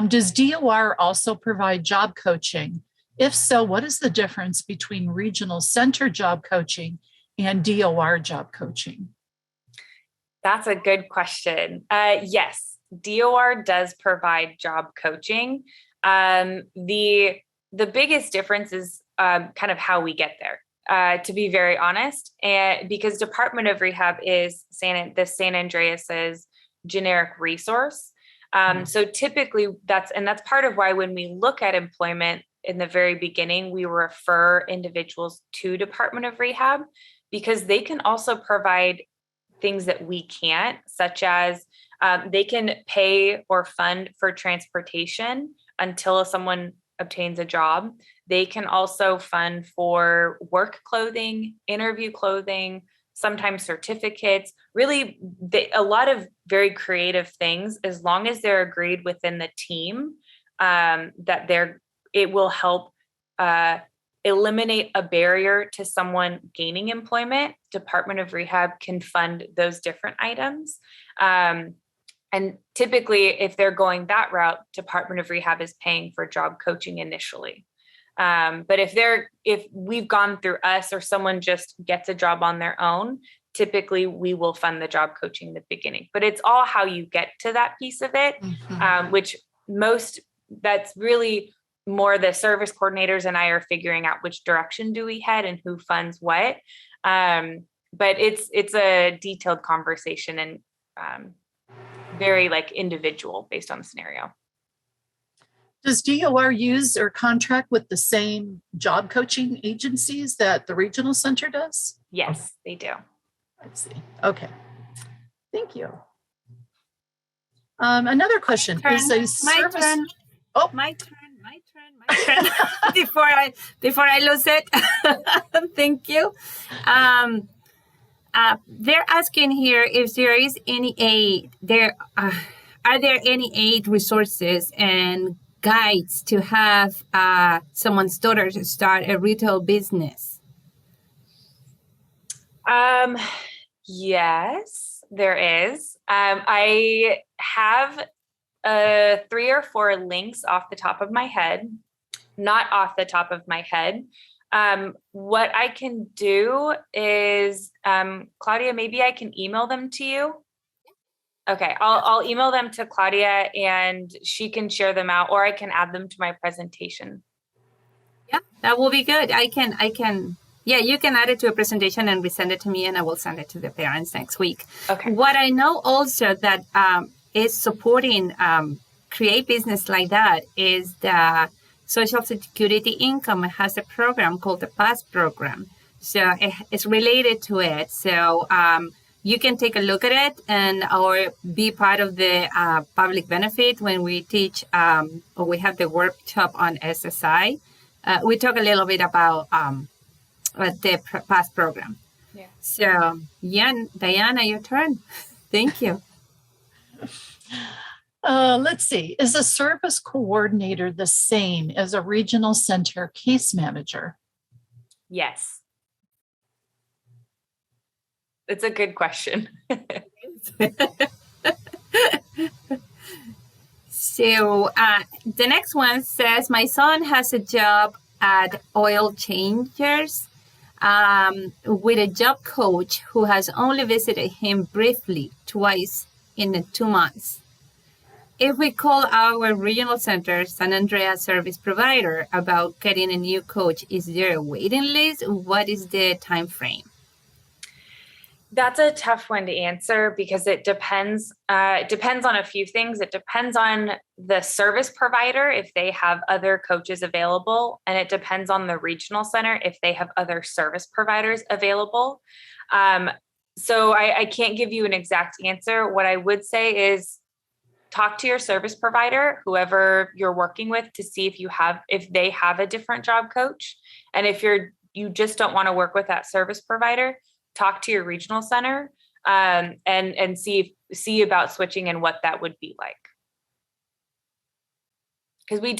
S3: Does DOR also provide job coaching? If so, what is the difference between regional center job coaching and DOR job coaching?
S1: That's a good question. Yes, DOR does provide job coaching. The biggest difference is kind of how we get there, to be very honest, and because Department of Rehab is the San Andreas's generic resource. So typically that's part of why when we look at employment in the very beginning, we refer individuals to Department of Rehab because they can also provide things that we can't, such as they can pay or fund for transportation until someone obtains a job. They can also fund for work clothing, interview clothing, sometimes certificates, really a lot of very creative things, as long as they're agreed within the team, it will help eliminate a barrier to someone gaining employment. Department of Rehab can fund those different items. And typically, if they're going that route, Department of Rehab is paying for job coaching initially. But if we've gone through us or someone just gets a job on their own, typically we will fund the job coaching in the beginning. But it's all how you get to that piece of it, that's really more the service coordinators and I are figuring out which direction do we head and who funds what. But it's a detailed conversation and very individual based on the scenario.
S3: Does DOR use or contract with the same job coaching agencies that the regional center does?
S1: Yes, they do.
S3: I see. Okay. Thank you. Another question is a service.
S2: Turn.
S3: Oh,
S2: my turn. before I lose it. Thank you. They're asking here if there is any aid. Are there any aid resources and guides to have someone's daughter to start a retail business?
S1: Yes, there is. I have 3 or 4 links off the top of my head, not off the top of my head. What I can do is, Claudia, maybe I can email them to you. Okay, I'll email them to Claudia and she can share them out, or I can add them to my presentation.
S2: Yeah, that will be good. I can. Yeah, you can add it to a presentation and resend it to me, and I will send it to the parents next week.
S1: Okay.
S2: What I know also that is supporting create business like that is the Social Security income has a program called the PASS program. So it's related to it. So you can take a look at it or be part of the public benefit when we teach or we have the workshop on SSI. We talk a little bit about the PASS program.
S1: Yeah.
S2: So, Diana, your turn. Thank you.
S3: Let's see. Is a service coordinator the same as a regional center case manager?
S1: Yes. It's a good question.
S2: So the next one says, my son has a job at Oil Changers with a job coach who has only visited him briefly twice in 2 months. If we call our regional center San Andreas service provider about getting a new coach, is there a waiting list? What is the time frame?
S1: That's a tough one to answer because it depends. It depends on a few things. It depends on the service provider if they have other coaches available, and it depends on the regional center if they have other service providers available. So I can't give you an exact answer. What I would say is talk to your service provider, whoever you're working with, to see if they have a different job coach, and if you just don't want to work with that service provider, talk to your regional center and see about switching and what that would be like. Because we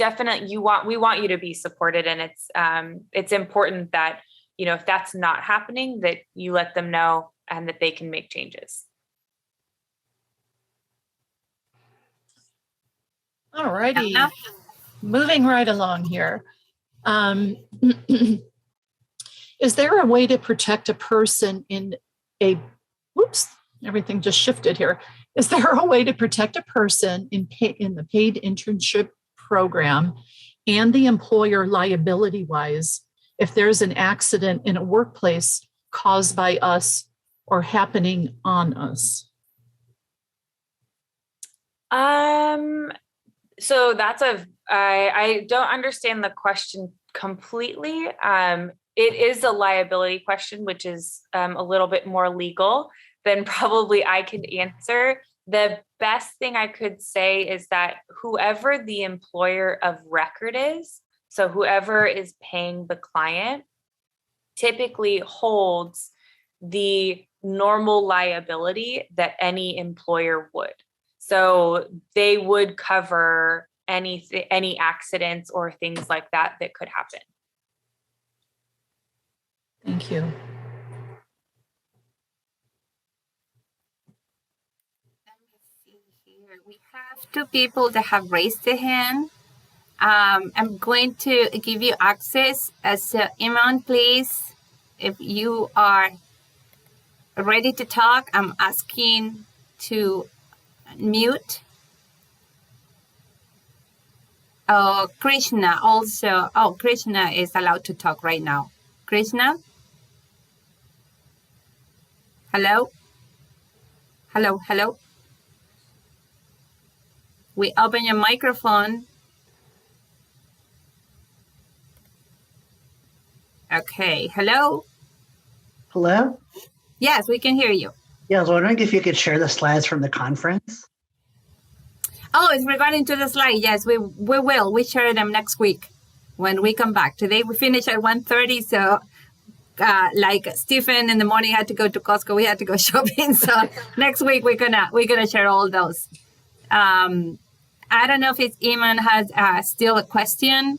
S1: want you to be supported, and it's important that, if that's not happening, that you let them know and that they can make changes.
S3: All righty, moving right along here. Is there a way to protect a person everything just shifted here. Is there a way to protect a person in the paid internship program and the employer liability-wise if there's an accident in a workplace caused by us or happening on us?
S1: So I don't understand the question completely. It is a liability question, which is a little bit more legal than probably I could answer. The best thing I could say is that whoever the employer of record is, so whoever is paying the client, typically holds the normal liability that any employer would. So they would cover any accidents or things like that could happen.
S3: Thank you.
S2: Let me see here. We have two people that have raised their hand. I'm going to give you access. Iman, please, if you are ready to talk, I'm asking to mute. Krishna also. Oh, Krishna is allowed to talk right now. Krishna? Hello? Hello, hello? We open your microphone. Okay, hello?
S4: Hello?
S2: Yes, we can hear you.
S4: Yeah, I was wondering if you could share the slides from the conference.
S2: Oh, it's regarding to the slide. Yes, we will. We share them next week when we come back. Today we finish at 1:30, so like Stephen in the morning had to go to Costco, we had to go shopping. So next week we're gonna share all those. I don't know if Iman has still a question.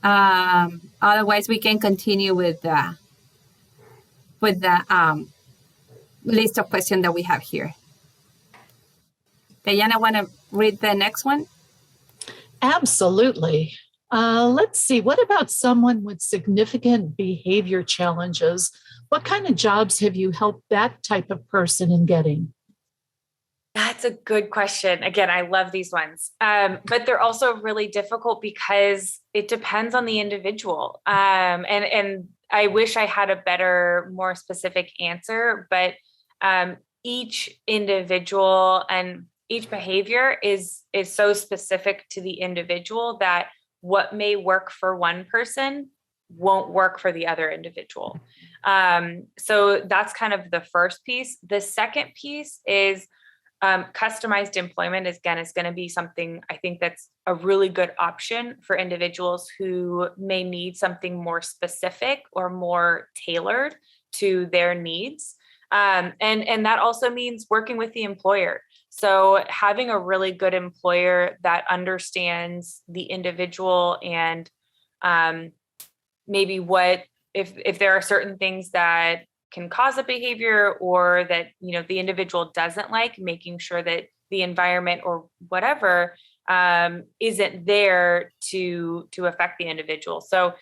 S2: Otherwise, we can continue with the list of questions that we have here. Diana, want to read the next one?
S3: Absolutely. Let's see. What about someone with significant behavior challenges? What kind of jobs have you helped that type of person in getting?
S1: That's a good question. Again, I love these ones, but they're also really difficult because it depends on the individual. And I wish I had a better, more specific answer, but each individual and each behavior is so specific to the individual that what may work for one person won't work for the other individual. So that's kind of the first piece. The second piece is customized employment is going to be something I think that's a really good option for individuals who may need something more specific or more tailored to their needs. And that also means working with the employer. So having a really good employer that understands the individual and maybe what if there are certain things that can cause a behavior or that the individual doesn't like, making sure that the environment or whatever isn't there to affect the individual. So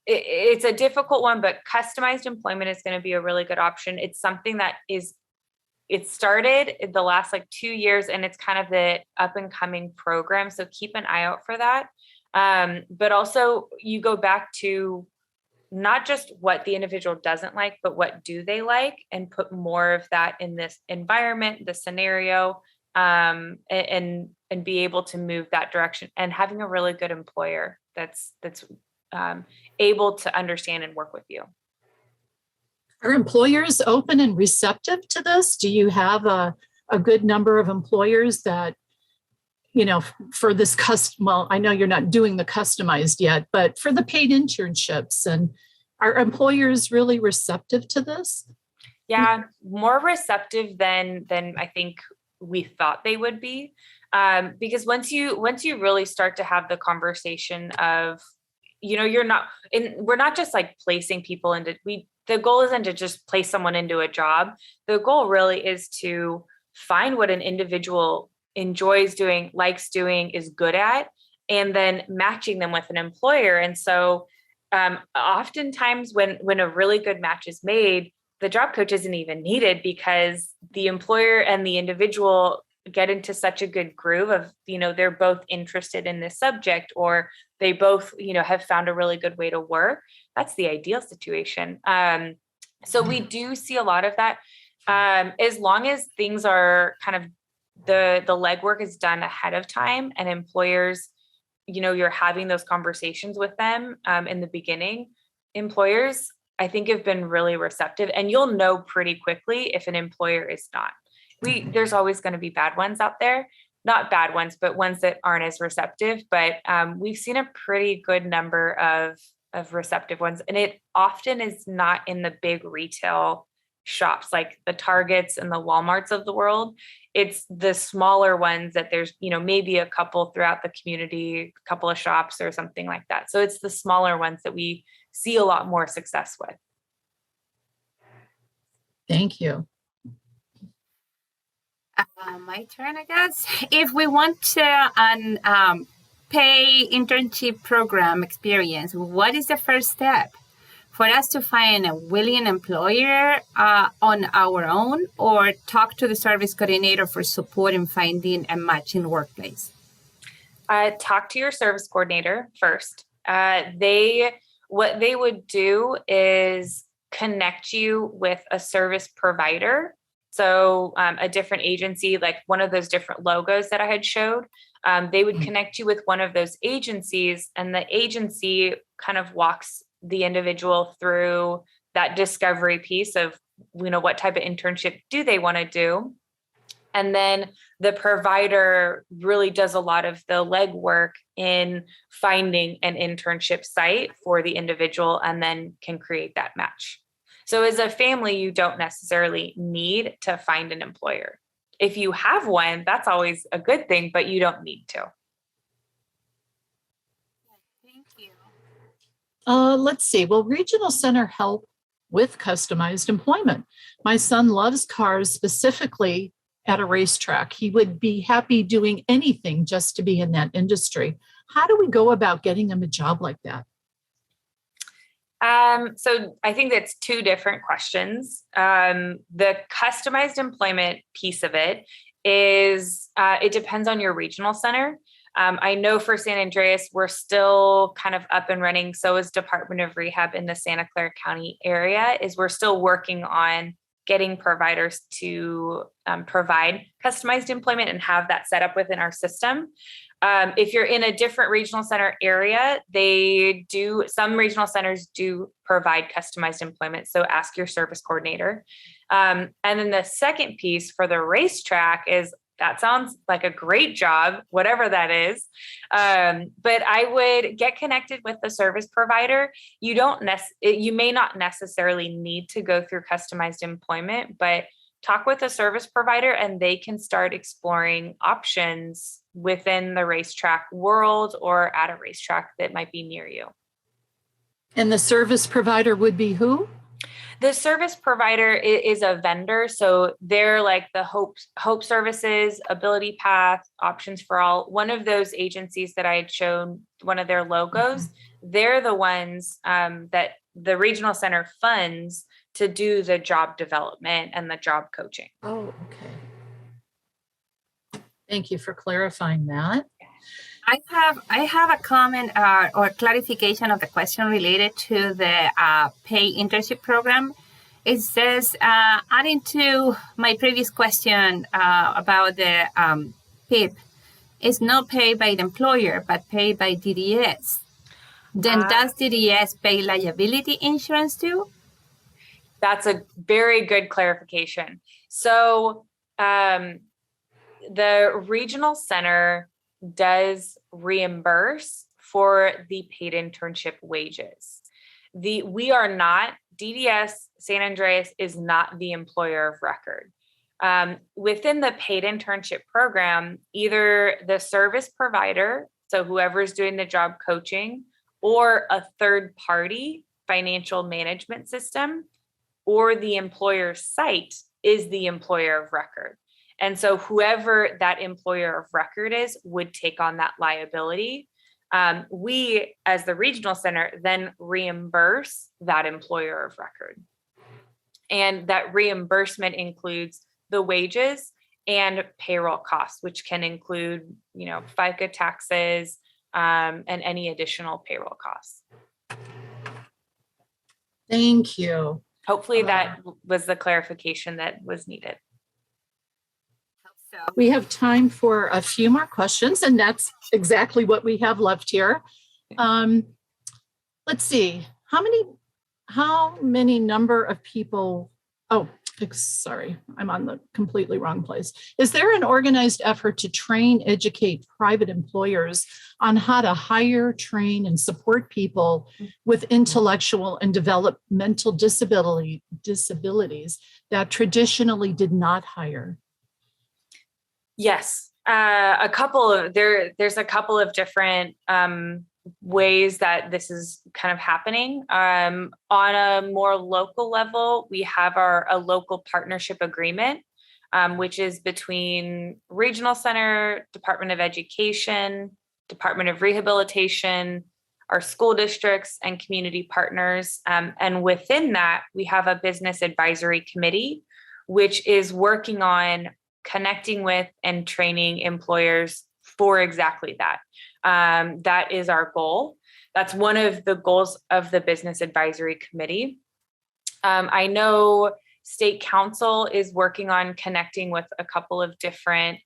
S1: it's a difficult one, but customized employment is going to be a really good option. It's something that it started in the last 2 years, and it's kind of the up and coming program. So keep an eye out for that. But also you go back to not just what the individual doesn't like, but what do they like, and put more of that in this environment, the scenario, and be able to move that direction, and having a really good employer that's able to understand and work with you.
S3: Are employers open and receptive to this? Do you have a good number of employers that, for this well, I know you're not doing the customized yet, but for the paid internships, and are employers really receptive to this?
S1: Yeah, more receptive than I think we thought they would be. Because once you really start to have the conversation of, we're not just like placing people into, the goal isn't to just place someone into a job. The goal really is to find what an individual enjoys doing, likes doing, is good at, and then matching them with an employer. And so oftentimes when a really good match is made, the job coach isn't even needed, because the employer and the individual get into such a good groove of, they're both interested in this subject, or they both, have found a really good way to work. That's the ideal situation. So we do see a lot of that. As long as things are kind of, the legwork is done ahead of time, and employers, you're having those conversations with them in the beginning, employers, I think, have been really receptive, and you'll know pretty quickly if an employer is not. There's always going to be bad ones out there, not bad ones, but ones that aren't as receptive. But we've seen a pretty good number of receptive ones, and it often is not in the big retail shops like the Targets and the Walmarts of the world. It's the smaller ones that there's, maybe a couple throughout the community, a couple of shops or something like that. So it's the smaller ones that we see a lot more success with.
S3: Thank you.
S2: My turn, I guess. If we want to pay internship program experience, what is the first step for us to find a willing employer on our own, or talk to the service coordinator for support in finding a matching workplace?
S1: Talk to your service coordinator first. What they would do is connect you with a service provider. So a different agency, like one of those different logos that I had showed, they would connect you with one of those agencies, and the agency kind of walks the individual through that discovery piece of, what type of internship do they want to do. And then the provider really does a lot of the legwork in finding an internship site for the individual, and then can create that match. So as a family, you don't necessarily need to find an employer. If you have one, that's always a good thing, but you don't need to.
S2: Thank you.
S3: Let's see. Will Regional Center help with customized employment? My son loves cars, specifically at a racetrack. He would be happy doing anything just to be in that industry. How do we go about getting him a job like that?
S1: So I think that's two different questions. The customized employment piece of it is, it depends on your regional center. I know for San Andreas, we're still kind of up and running. So is Department of Rehab in the Santa Clara County area, is we're still working on getting providers to provide customized employment and have that set up within our system. If you're in a different regional center area, some regional centers do provide customized employment. So ask your service coordinator. And then the second piece for the racetrack is, that sounds like a great job, whatever that is. But I would get connected with the service provider. You may not necessarily need to go through customized employment, but talk with a service provider, and they can start exploring options within the racetrack world or at a racetrack that might be near you.
S3: And the service provider would be who?
S1: The service provider is a vendor. So they're like the Hope Services, Ability Path, Options for All. One of those agencies that I had shown, one of their logos, they're the ones that the regional center funds to do the job development and the job coaching.
S3: Oh, okay. Thank you for clarifying that.
S2: I have a comment or clarification of the question related to the pay internship program. It says, adding to my previous question about the PIP, is not paid by the employer, but paid by DDS. Then does DDS pay liability insurance too?
S1: That's a very good clarification. So the regional center does reimburse for the paid internship wages. We are not, DDS San Andreas is not the employer of record. Within the paid internship program, either the service provider, so whoever's doing the job coaching, or a third party financial management system, or the employer site is the employer of record. And so whoever that employer of record is would take on that liability. We, as the regional center, then reimburse that employer of record. And that reimbursement includes the wages and payroll costs, which can include, FICA taxes and any additional payroll costs.
S3: Thank you.
S1: Hopefully that was the clarification that was needed.
S3: We have time for a few more questions, and that's exactly what we have left here. Let's see, how many number of people, sorry, I'm on the completely wrong place. Is there an organized effort to train, educate private employers on how to hire, train, and support people with intellectual and developmental disabilities that traditionally did not hire?
S1: Yes, there's a couple of different ways that this is kind of happening. On a more local level, we have a local partnership agreement, which is between Regional Center, Department of Education, Department of Rehabilitation, our school districts, and community partners. And within that, we have a business advisory committee, which is working on connecting with and training employers for exactly that. That is our goal. That's one of the goals of the Business Advisory Committee. I know State Council is working on connecting with a couple of different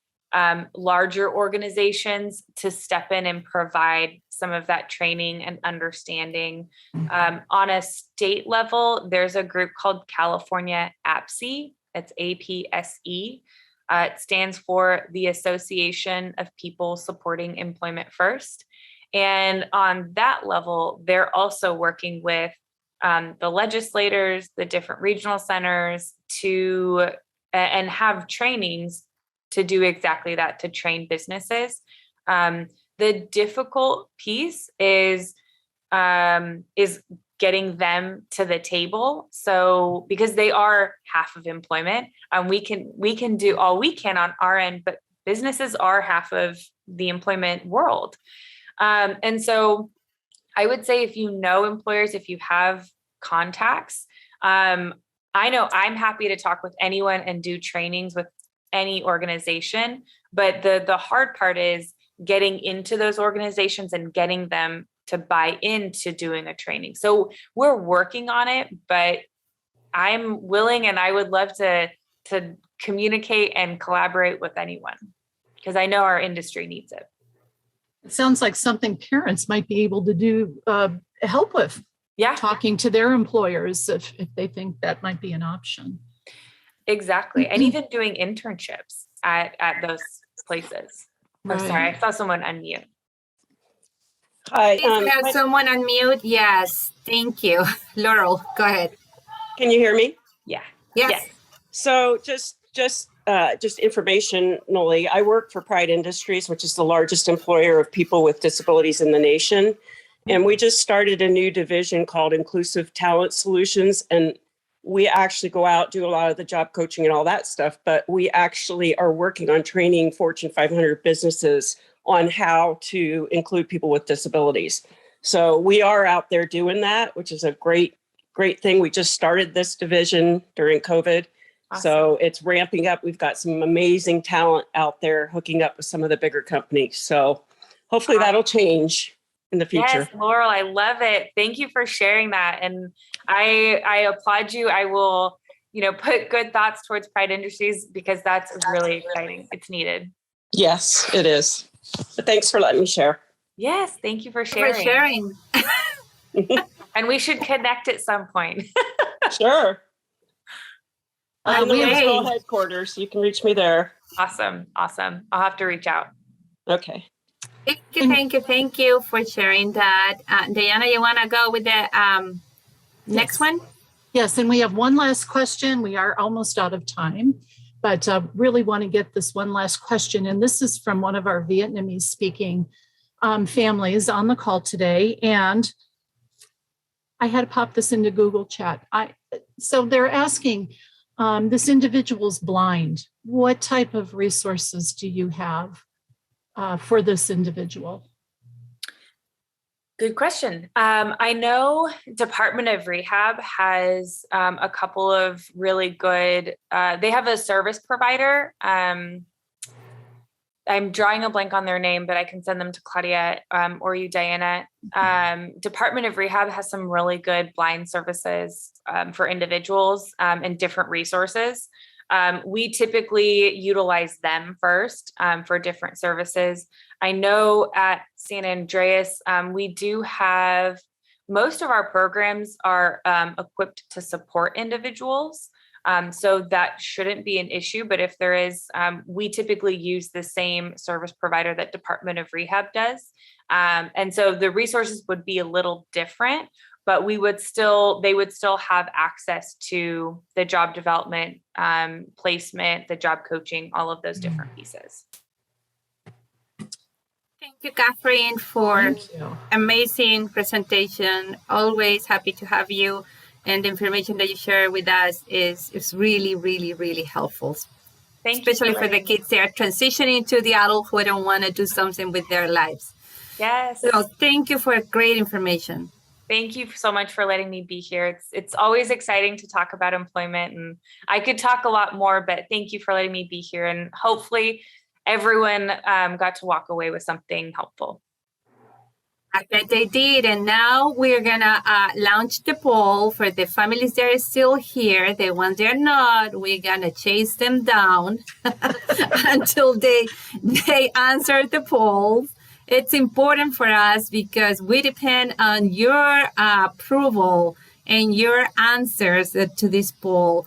S1: larger organizations to step in and provide some of that training and understanding. On a state level, there's a group called California APSE. It's APSE. It stands for the Association of People Supporting Employment First. And on that level, they're also working with the legislators, the different regional centers and have trainings to do exactly that, to train businesses. The difficult piece is getting them to the table. So because they are half of employment, we can do all we can on our end, but businesses are half of the employment world. And so I would say if you know employers, if you have contacts, I know I'm happy to talk with anyone and do trainings with any organization, but the hard part is getting into those organizations and getting them to buy into doing a training. So we're working on it, but I'm willing and I would love to communicate and collaborate with anyone because I know our industry needs it.
S3: It sounds like something parents might be able to do help with.
S1: Yeah.
S3: Talking to their employers if they think that might be an option.
S1: Exactly. And even doing internships at those places. Right. Oh, sorry, I saw someone unmute.
S2: Hi. Have someone unmute? Yes. Thank you. Laurel, go ahead.
S5: Can you hear me?
S1: Yeah.
S2: Yes.
S5: So just informationally, I work for Pride Industries, which is the largest employer of people with disabilities in the nation. And we just started a new division called Inclusive Talent Solutions. And we actually go out, do a lot of the job coaching and all that stuff, but we actually are working on training Fortune 500 businesses on how to include people with disabilities. So we are out there doing that, which is a great thing. We just started this division during COVID. Awesome. So it's ramping up. We've got some amazing talent out there hooking up with some of the bigger companies. So hopefully that'll change in the future.
S1: Yes, Laurel, I love it. Thank you for sharing that. And I applaud you. I will, put good thoughts towards Pride Industries because that's really exciting. It's needed.
S5: Yes, it is. But thanks for letting me share.
S1: Yes, thank you for sharing. And we should connect at some point.
S5: Sure. I'm in the
S2: Okay.
S5: regional headquarters. You can reach me there.
S1: Awesome. I'll have to reach out.
S5: Okay.
S2: Thank you for sharing that. Diana, you want to go with the next one?
S3: Yes, and we have one last question. We are almost out of time, but really want to get this one last question. And this is from one of our Vietnamese speaking families on the call today. And I had to pop this into Google Chat. So they're asking, this individual's blind. What type of resources do you have for this individual?
S1: Good question. I know Department of Rehab has a couple of really good, they have a service provider. I'm drawing a blank on their name, but I can send them to Claudia or you, Diana. Department of Rehab has some really good blind services for individuals and different resources. We typically utilize them first for different services. I know at San Andreas, we do have, most of our programs are equipped to support individuals. So that shouldn't be an issue, but if there is, we typically use the same service provider that Department of Rehab does. And so the resources would be a little different, but they would still have access to the job development, placement, the job coaching, all of those different pieces.
S2: Thank you, Catherine, for amazing presentation. Always happy to have you. And the information that you share with us is really, really, really helpful. Especially for the kids that are transitioning to the adulthood and want to do something with their lives.
S1: Yes.
S2: So thank you for great information.
S1: Thank you so much for letting me be here. It's always exciting to talk about employment, and I could talk a lot more, but thank you for letting me be here. And hopefully everyone got to walk away with something helpful.
S2: I bet they did. And now we're going to launch the poll for the families that are still here. The ones that are not, we're going to chase them down until they answer the polls. It's important for us because we depend on your approval and your answers to this poll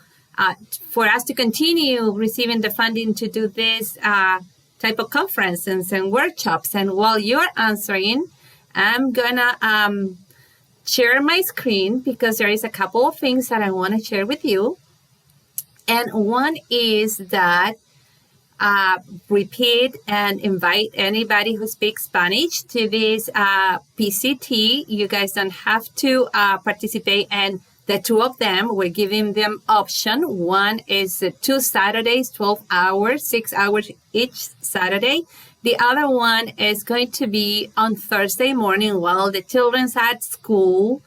S2: for us to continue receiving the funding to do this type of conferences and workshops. And while you're answering, I'm gonna share my screen because there is a couple of things that I want to share with you. And one is that repeat and invite anybody who speaks Spanish to this PCT. You guys don't have to participate, and the two of them, we're giving them option. One is 2 Saturdays, 12 hours, 6 hours each Saturday. The other one is going to be on Thursday morning while the children's at school.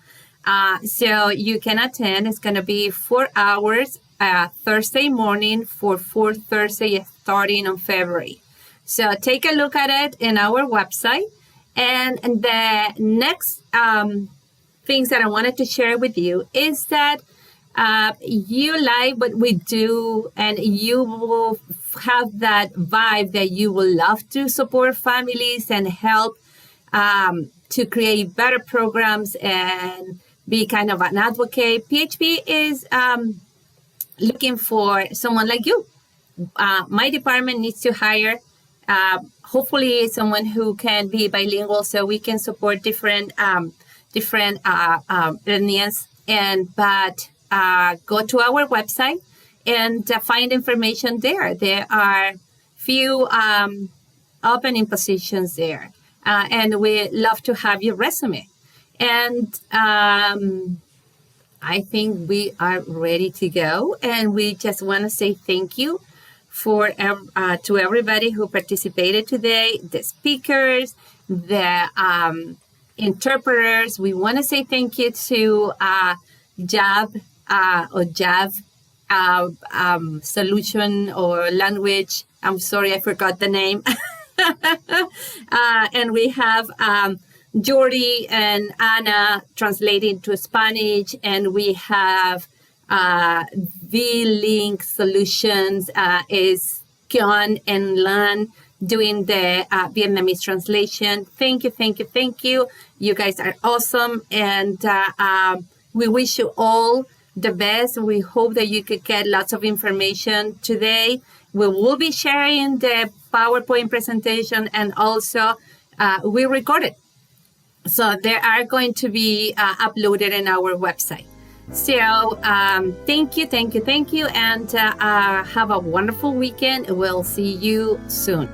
S2: So you can attend. It's going to be 4 hours Thursday morning for 4 Thursday starting on February. So take a look at it in our website. And the next things that I wanted to share with you is that you like what we do and you will have that vibe that you will love to support families and help to create better programs and be kind of an advocate. PHP is looking for someone like you. My department needs to hire hopefully someone who can be bilingual so we can support different needs. But go to our website and find information there. There are few opening positions there. And we love to have your resume. And I think we are ready to go. And we just want to say thank you for to everybody who participated today, the speakers, the interpreters. We want to say thank you to JAV solution or language. I'm sorry, I forgot the name. And we have Jordi and Anna translating to Spanish, and we have V-Link Solutions is Kion and Lan doing the Vietnamese translation. Thank you, thank you, thank you. You guys are awesome, and we wish you all the best. We hope that you could get lots of information today. We will be sharing the PowerPoint presentation, and also we record it. So they are going to be uploaded in our website. So thank you, and have a wonderful weekend. We'll see you soon.